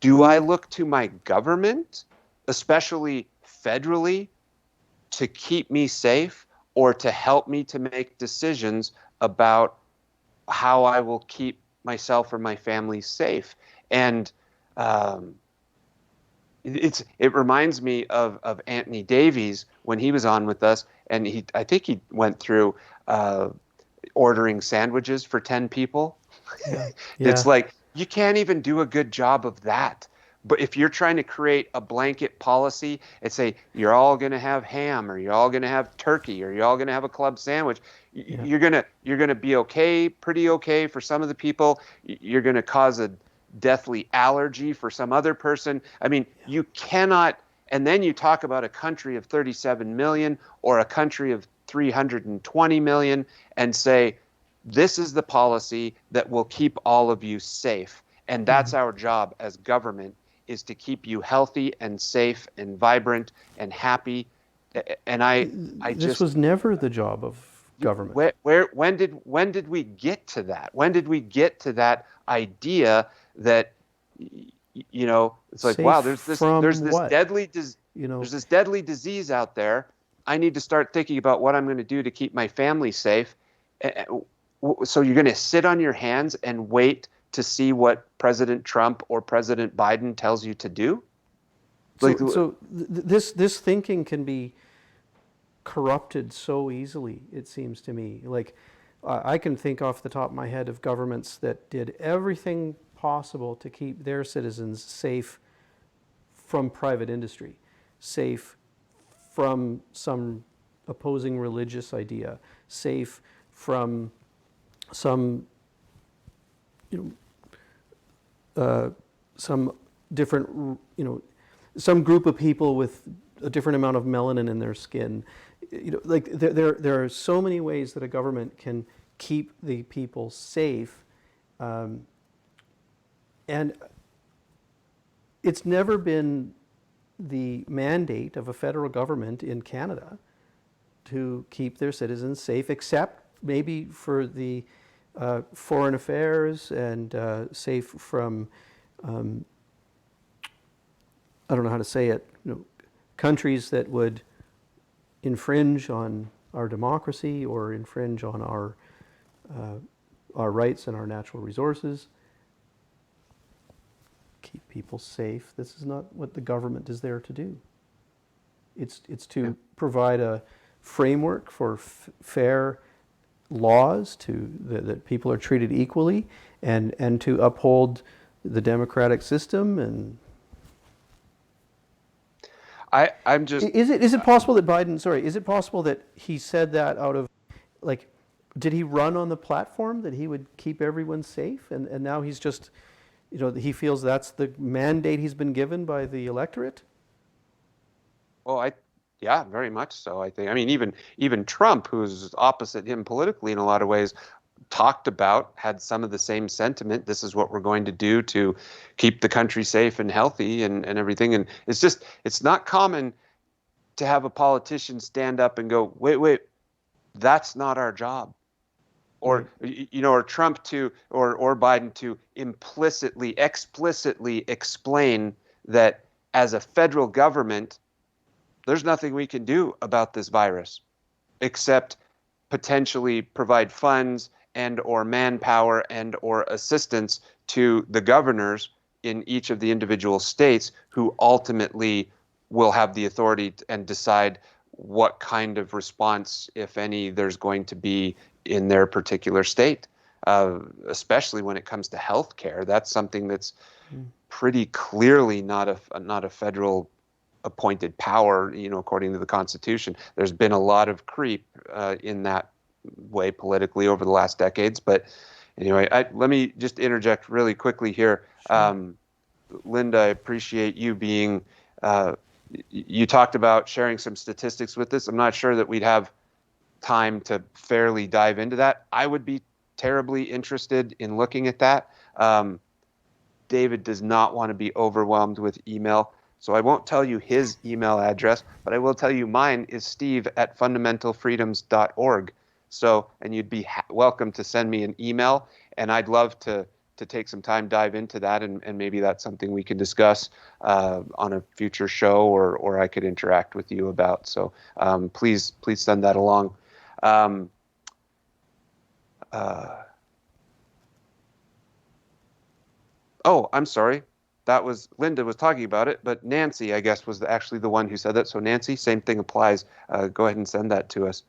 do I look to my government, especially federally, to keep me safe or to help me to make decisions about how I will keep myself or my family safe? And it reminds me of Anthony Davies when he was on with us, and I think he went through ordering sandwiches for 10 people. Yeah. It's like, you can't even do a good job of that. But if you're trying to create a blanket policy and say you're all going to have ham, or you're all going to have turkey, or you're all going to have a club sandwich, you're going to be okay, pretty okay for some of the people. You're going to cause a deathly allergy for some other person. I mean, you cannot. And then you talk about a country of 37 million or a country of 320 million and say, this is the policy that will keep all of you safe. And that's our job as government, is to keep you healthy and safe and vibrant and happy. And this was never the job of government. When did we get to that? When did we get to that idea that, it's like, Safe wow, there's this what? deadly there's this deadly disease out there. I need to start thinking about what I'm going to do to keep my family safe. So you're going to sit on your hands and wait to see what President Trump or President Biden tells you to do? This thinking can be corrupted so easily, it seems to me. Like, I can think off the top of my head of governments that did everything possible to keep their citizens safe from private industry, safe from some opposing religious idea, safe from some some different, some group of people with a different amount of melanin in their skin. Like there are so many ways that a government can keep the people safe, and it's never been the mandate of a federal government in Canada to keep their citizens safe, except maybe for the foreign affairs and safe from, I don't know how to say it, countries that would infringe on our democracy or infringe on our rights and our natural resources. Keep people safe. This is not what the government is there to do. It's to provide a framework for fair laws, that people are treated equally, and to uphold the democratic system. And I'm just, is it possible that Biden, is it possible that he said that out of, like, did he run on the platform that he would keep everyone safe, and now he's just, he feels that's the mandate he's been given by the electorate? well, yeah, very much so, I think. I mean, even Trump, who's opposite him politically in a lot of ways, had some of the same sentiment. This is what we're going to do to keep the country safe and healthy and everything. And it's not common to have a politician stand up and go, wait, that's not our job. Or, or Trump or Biden to explicitly explain that as a federal government, there's nothing we can do about this virus except potentially provide funds and or manpower and or assistance to the governors in each of the individual states, who ultimately will have the authority and decide what kind of response, if any, there's going to be in their particular state, especially when it comes to healthcare. That's something that's pretty clearly not a federal appointed power, according to the Constitution. There's been a lot of creep in that way politically over the last decades. But anyway, let me just interject really quickly here. Sure. Linda, I appreciate you being, you talked about sharing some statistics with us. I'm not sure that we'd have time to fairly dive into that. I would be terribly interested in looking at that. David does not want to be overwhelmed with email, so I won't tell you his email address, but I will tell you mine is steve@fundamentalfreedoms.org. So, and you'd be welcome to send me an email, and I'd love to take some time, dive into that, and maybe that's something we can discuss on a future show, or I could interact with you about. So please send that along. Oh, I'm sorry. That was Linda was talking about it, but Nancy, I guess, was actually the one who said that. So Nancy, same thing applies. Go ahead and send that to us.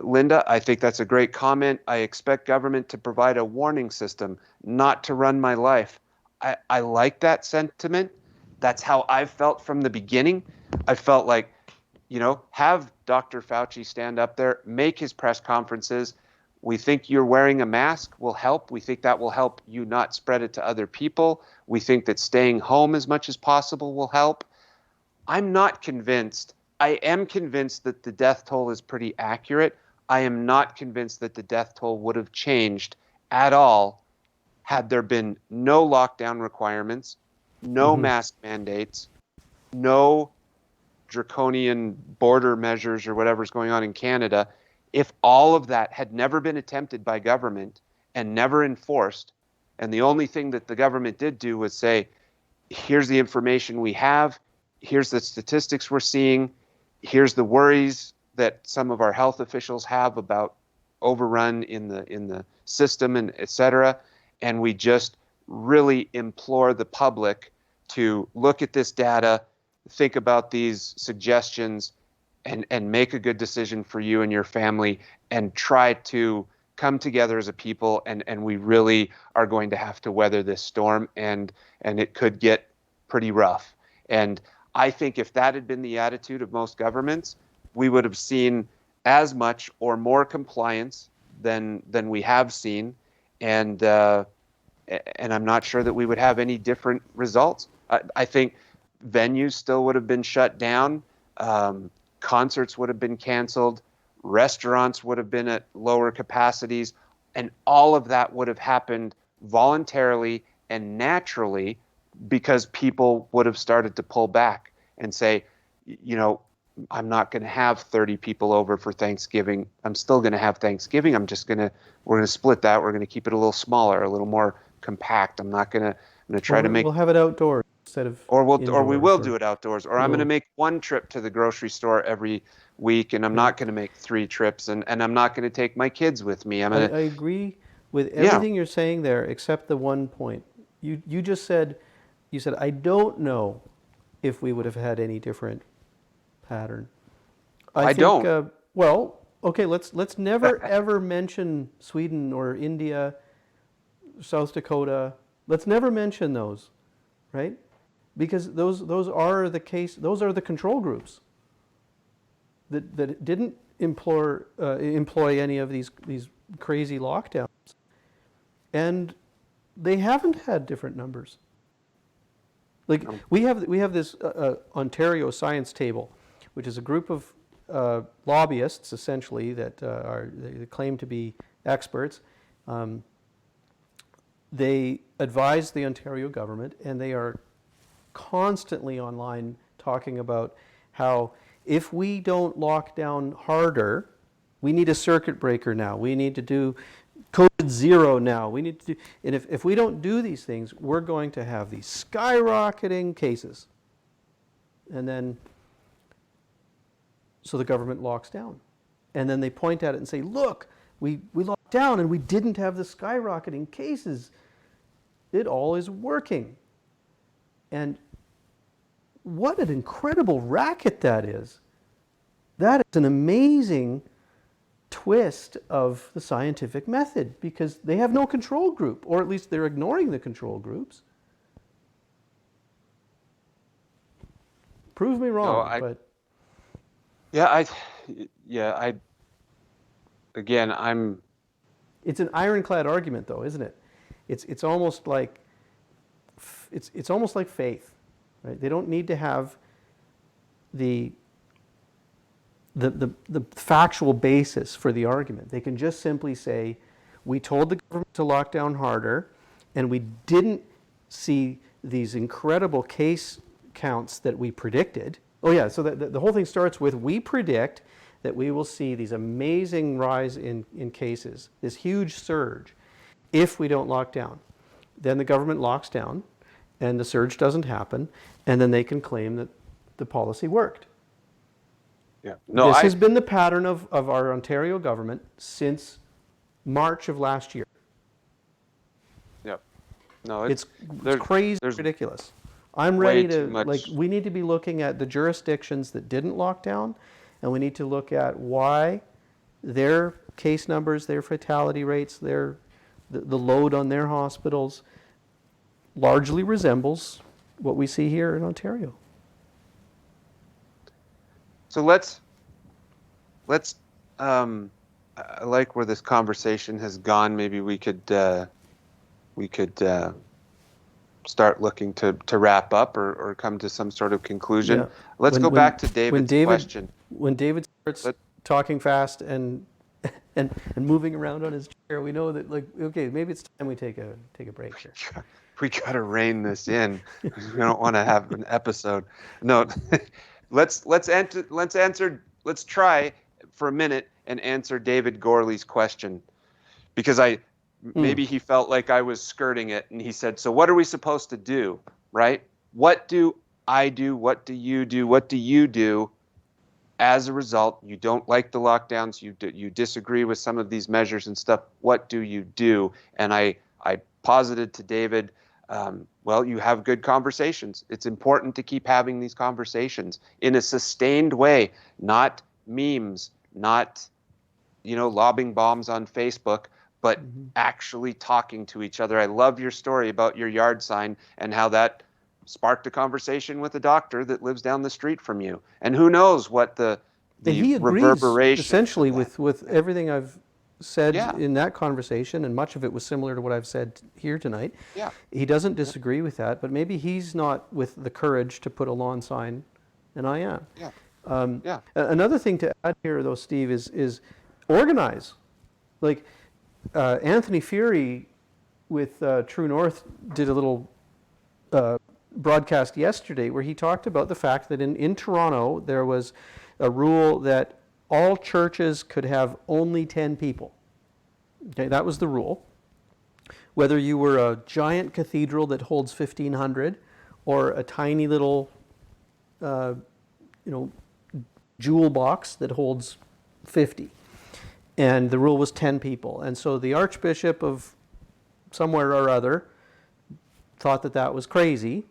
Linda, I think that's a great comment. I expect government to provide a warning system, not to run my life. I like that sentiment. That's how I've felt from the beginning. I felt like, have Dr. Fauci stand up there, make his press conferences. We think you're wearing a mask will help. We think that will help you not spread it to other people. We think that staying home as much as possible will help. I'm not convinced. I am convinced that the death toll is pretty accurate. I am not convinced that the death toll would have changed at all had there been no lockdown requirements, no mask mandates, no draconian border measures or whatever's going on in Canada. If all of that had never been attempted by government and never enforced, and the only thing that the government did do was say, here's the information we have, here's the statistics we're seeing, here's the worries that some of our health officials have about overrun in the system, and et cetera. And we just really implore the public to look at this data, think about these suggestions, and make a good decision for you and your family, and try to come together as a people. And we really are going to have to weather this storm, and it could get pretty rough. And I think if that had been the attitude of most governments, we would have seen as much or more compliance than we have seen. And I'm not sure that we would have any different results. I think venues still would have been shut down. Concerts would have been canceled. Restaurants would have been at lower capacities. And all of that would have happened voluntarily and naturally, because people would have started to pull back and say, I'm not going to have 30 people over for Thanksgiving. I'm still going to have Thanksgiving. we're going to split that. We're going to keep it a little smaller, a little more compact. I'm going to try to make, We'll have it outdoors instead of or we will indoors, do it outdoors, or I'm going to make one trip to the grocery store every week, and I'm not going to make 3 trips, and I'm not going to take my kids with me. I agree with everything you're saying there, except the one point. You just said, I don't know if we would have had any different pattern. I think, don't. Well, okay, let's never ever mention Sweden or India, South Dakota. Let's never mention those, right? Because those are the case. Those are the control groups that didn't employ any of these crazy lockdowns, and they haven't had different numbers. Like we have this Ontario Science Table, which is a group of lobbyists essentially that they claim to be experts. They advise the Ontario government, and they are constantly online talking about how if we don't lock down harder, we need a circuit breaker now. We need to do COVID zero now. We need to do, and if we don't do these things, we're going to have these skyrocketing cases. And then, so the government locks down. And then they point at it and say, look, we locked down and we didn't have the skyrocketing cases. It all is working. And what an incredible racket that is. That is an amazing twist of the scientific method, because they have no control group, or at least they're ignoring the control groups. Prove me wrong, but yeah, again, I'm. It's an ironclad argument, though, isn't it? It's almost like it's almost like faith, right? They don't need to have the factual basis for the argument. They can just simply say, we told the government to lock down harder, and we didn't see these incredible case counts that we predicted. Oh yeah, so the whole thing starts with, we predict that we will see these amazing rise in cases, this huge surge, if we don't lock down. Then the government locks down, and the surge doesn't happen, and then they can claim that the policy worked. Yeah. This has been the pattern of our Ontario government since March of last year. Yep. No, It's crazy, ridiculous. I'm ready to, we need to be looking at the jurisdictions that didn't lock down, and we need to look at why their case numbers, their fatality rates, the load on their hospitals largely resembles what we see here in Ontario. So I like where this conversation has gone. Maybe we could start looking to wrap up or come to some sort of conclusion. Yeah. Let's go back to David's question. When David starts talking fast and moving around on his chair, we know that, like, okay, maybe it's time we take a break here. We got to rein this in. We don't want to have an episode. No, let's try for a minute and answer David Gorley's question, because maybe he felt like I was skirting it, and he said, so what are we supposed to do, right? What do I do? What do you do? What do you do? As a result, you don't like the lockdowns, you disagree with some of these measures and stuff. What do you do? And I posited to David, well, you have good conversations. It's important to keep having these conversations in a sustained way, not memes, not, lobbing bombs on Facebook, but actually talking to each other. I love your story about your yard sign and how that sparked a conversation with a doctor that lives down the street from you. And who knows what the he agrees reverberation essentially with everything I've said in that conversation, and much of it was similar to what I've said here tonight. Yeah. He doesn't disagree with that, but maybe he's not with the courage to put a lawn sign, and I am. Yeah. Another thing to add here, though, Steve, is organize. Like Anthony Fury with True North did a little broadcast yesterday where he talked about the fact that in Toronto there was a rule that all churches could have only 10 people. Okay, that was the rule. Whether you were a giant cathedral that holds 1,500 or a tiny little, jewel box that holds 50. And the rule was 10 people. And so the Archbishop of somewhere or other thought that was crazy.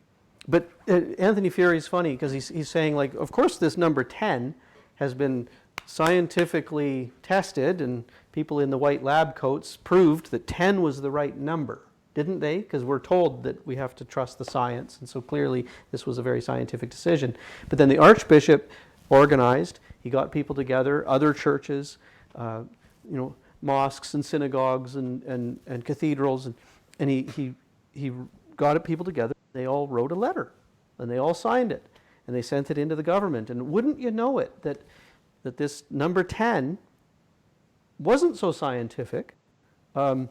But Anthony Fury is funny because he's saying, like, of course this number 10 has been scientifically tested, and people in the white lab coats proved that 10 was the right number, didn't they? Because we're told that we have to trust the science, and so clearly this was a very scientific decision. But then the Archbishop organized, he got people together, other churches, mosques and synagogues and cathedrals, and he got people together. They all wrote a letter, and they all signed it, and they sent it into the government. And wouldn't you know it, that this number 10 wasn't so scientific, and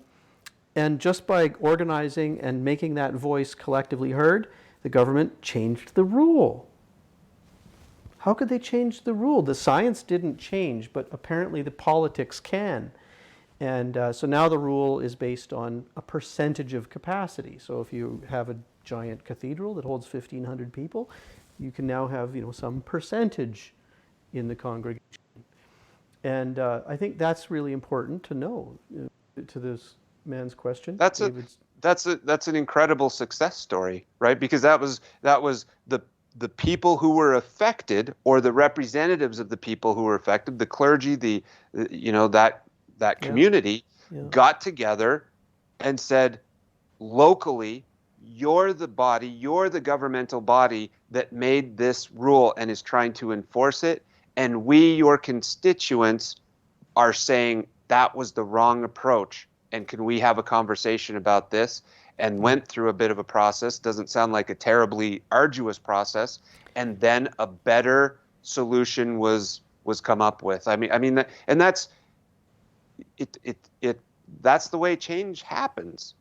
just by organizing and making that voice collectively heard, the government changed the rule. How could they change the rule? The science didn't change, but apparently the politics can. And so now the rule is based on a percentage of capacity. So if you have a giant cathedral that holds 1,500 people, you can now have some percentage in the congregation. And I think that's really important to know to this man's question. That's an incredible success story, right? Because that was the the people who were affected, or the representatives of the people who were affected, the clergy, that Yeah. community, Yeah. got together and said, locally, you're the governmental body that made this rule and is trying to enforce it. And we, your constituents, are saying that was the wrong approach. And can we have a conversation about this? And went through a bit of a process. Doesn't sound like a terribly arduous process. And then a better solution was come up with. And that's it. That's the way change happens.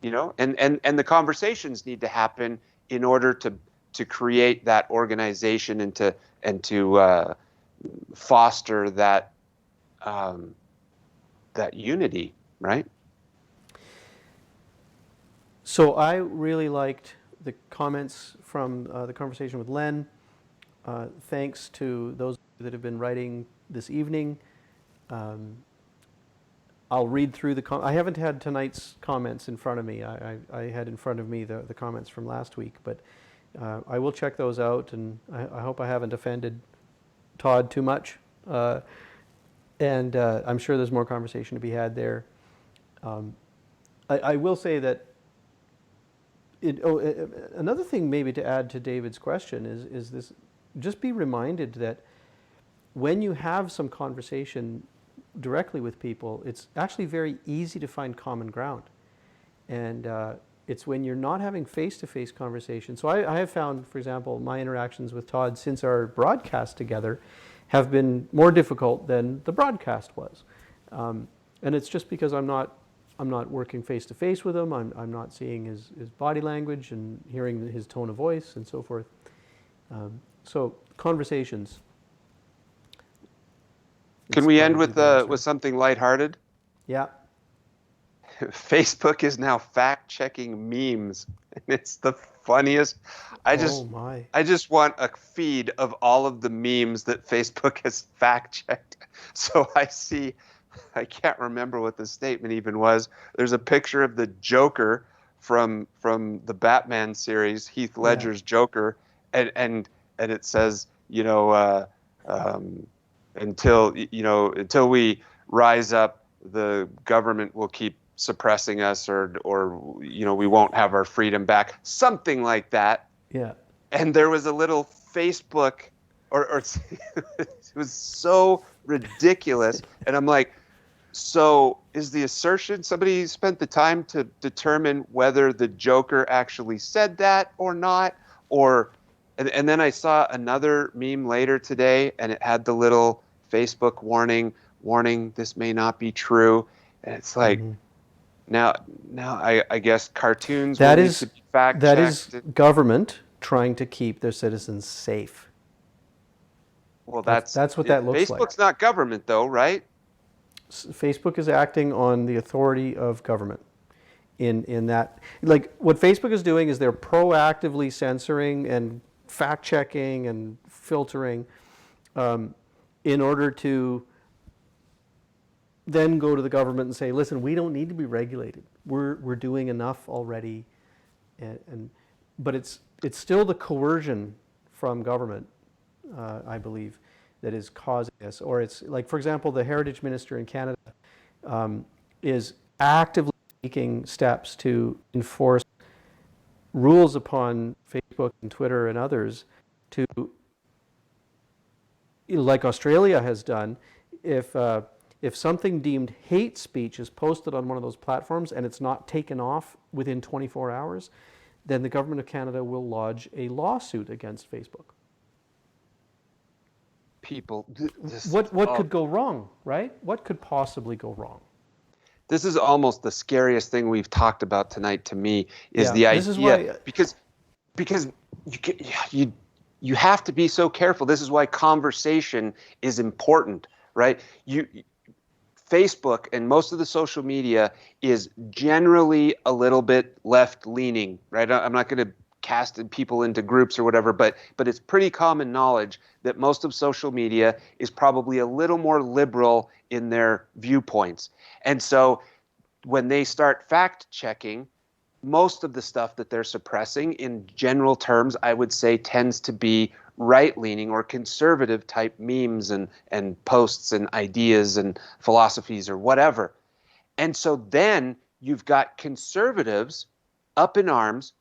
And the conversations need to happen in order to create that organization and to foster that that unity, right? So I really liked the comments from the conversation with Len. Thanks to those that have been writing this evening. I'll read through I haven't had tonight's comments in front of me. I had in front of me the comments from last week, but I will check those out, and I hope I haven't offended Todd too much. And I'm sure there's more conversation to be had there. I will say that another thing maybe to add to David's question is this: just be reminded that when you have some conversation directly with people, it's actually very easy to find common ground. And it's when you're not having face-to-face conversations. So I have found, for example, my interactions with Todd since our broadcast together have been more difficult than the broadcast was. And it's just because I'm not working face-to-face with him. I'm not seeing his body language and hearing his tone of voice and so forth. So conversations. Can we end with something lighthearted? Yeah. Facebook is now fact-checking memes, and it's the funniest. I just want a feed of all of the memes that Facebook has fact-checked. So I can't remember what the statement even was. There's a picture of the Joker from the Batman series, Heath Ledger's Joker, and it says, until we rise up, the government will keep suppressing us, or we won't have our freedom back, something like that. Yeah. And there was a little Facebook, or it was so ridiculous. And I'm like, so is the assertion somebody spent the time to determine whether the Joker actually said that or not? And then I saw another meme later today, and it had the little Facebook warning, this may not be true. And it's like, now I guess cartoons will need to be fact-checked. That is government trying to keep their citizens safe. Well, that's what that looks like. Facebook's not government, though, right? Facebook is acting on the authority of government. In that, like, what Facebook is doing is they're proactively censoring and fact-checking and filtering in order to then go to the government and say, listen, we don't need to be regulated. We're doing enough already. But it's still the coercion from government, I believe, that is causing this. Or it's like, for example, the Heritage Minister in Canada is actively taking steps to enforce rules upon Facebook and Twitter and others to, like Australia has done, if something deemed hate speech is posted on one of those platforms and it's not taken off within 24 hours, then the government of Canada will lodge a lawsuit against Facebook. What could go wrong, right? What could possibly go wrong? This is almost the scariest thing we've talked about tonight to me, is the idea. This is why, because you have to be so careful. This is why conversation is important, right? Facebook and most of the social media is generally a little bit left-leaning, right? I'm not going to cast people into groups or whatever, but it's pretty common knowledge that most of social media is probably a little more liberal in their viewpoints. And so when they start fact-checking, most of the stuff that they're suppressing, in general terms, I would say tends to be right-leaning or conservative type memes and posts and ideas and philosophies or whatever. And so then you've got conservatives up in arms,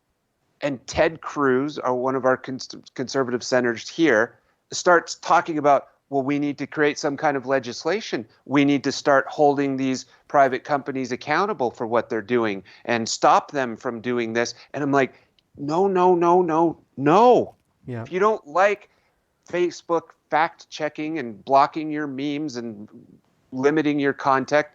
and Ted Cruz, one of our conservative senators here, starts talking about, well, we need to create some kind of legislation. We need to start holding these private companies accountable for what they're doing and stop them from doing this. And I'm like, no, no, no, no, no. Yeah. If you don't like Facebook fact checking and blocking your memes and limiting your content,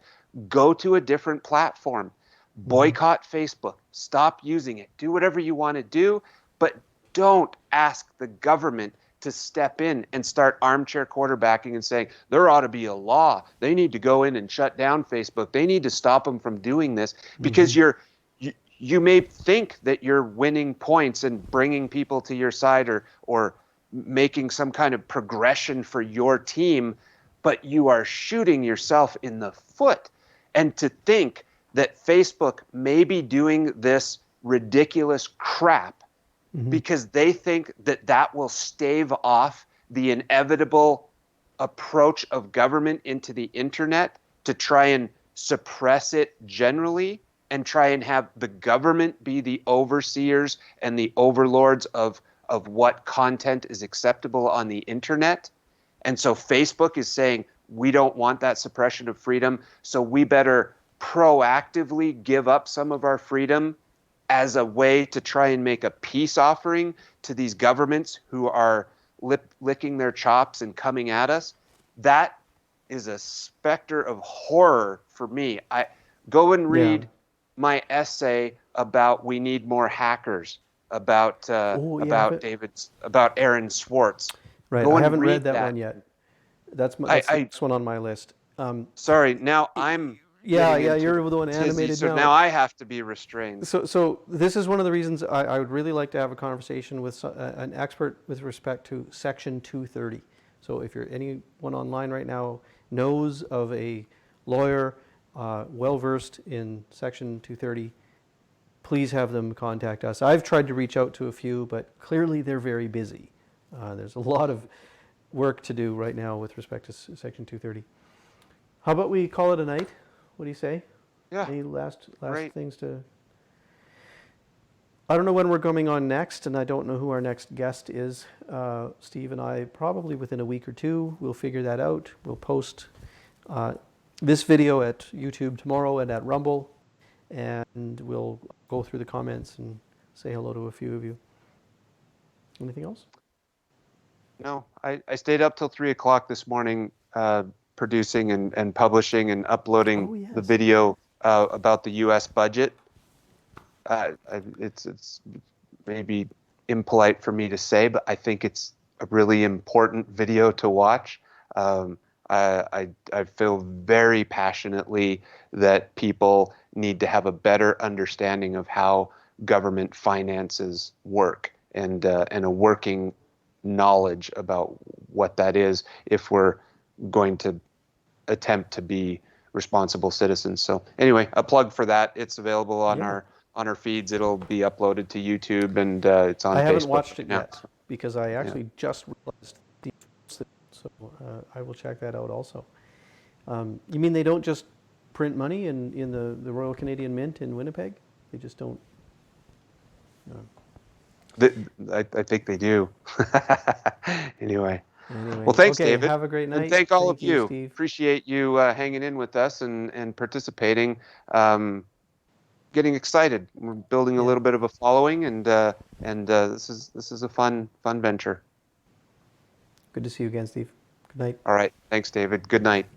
go to a different platform. Boycott Facebook. Stop using it. Do whatever you want to do, but don't ask the government to step in and start armchair quarterbacking and saying there ought to be a law. They need to go in and shut down Facebook. They need to stop them from doing this, because you may think that you're winning points and bringing people to your side or making some kind of progression for your team, but you are shooting yourself in the foot. And to think that Facebook may be doing this ridiculous crap because they think that that will stave off the inevitable approach of government into the internet to try and suppress it generally and try and have the government be the overseers and the overlords of what content is acceptable on the internet. And so Facebook is saying, we don't want that suppression of freedom, so we better proactively give up some of our freedom as a way to try and make a peace offering to these governments who are licking their chops and coming at us. That is a specter of horror for me. I go and read my essay about we need more hackers, about Aaron Swartz. Right, Go I and haven't read read that one yet. That's the next one on my list. Sorry, now I'm you're the one tizzy, animated so now. now I have to be restrained. So this is one of the reasons I would really like to have a conversation with an expert with respect to Section 230. So if you're anyone online right now knows of a lawyer well-versed in Section 230, please have them contact us. I've tried to reach out to a few, but clearly they're very busy. There's a lot of work to do right now with respect to Section 230. How about we call it a night? What do you say? Yeah. Any last Great. things to... I don't know when we're coming on next, and I don't know who our next guest is. Steve and I, probably within a week or two, we'll figure that out. We'll post this video at YouTube tomorrow and at Rumble, and we'll go through the comments and say hello to a few of you. Anything else? No, I stayed up till 3 o'clock this morning producing and publishing and uploading the video about the U.S. budget. It's maybe impolite for me to say, but I think it's a really important video to watch. I feel very passionately that people need to have a better understanding of how government finances work and a working knowledge about what that is if we're going to attempt to be responsible citizens. So anyway, a plug for that. It's available on our feeds. It'll be uploaded to YouTube, and it's on Facebook. I haven't watched it yet because I actually just realized so I will check that out also. You mean they don't just print money in the Royal Canadian Mint in Winnipeg? They just don't... I think they do. Anyway. Well, thanks, David. Have a great night. And thank all of you. Steve. Appreciate you hanging in with us and participating. Getting excited. We're building a little bit of a following, and this is a fun venture. Good to see you again, Steve. Good night. All right. Thanks, David. Good night.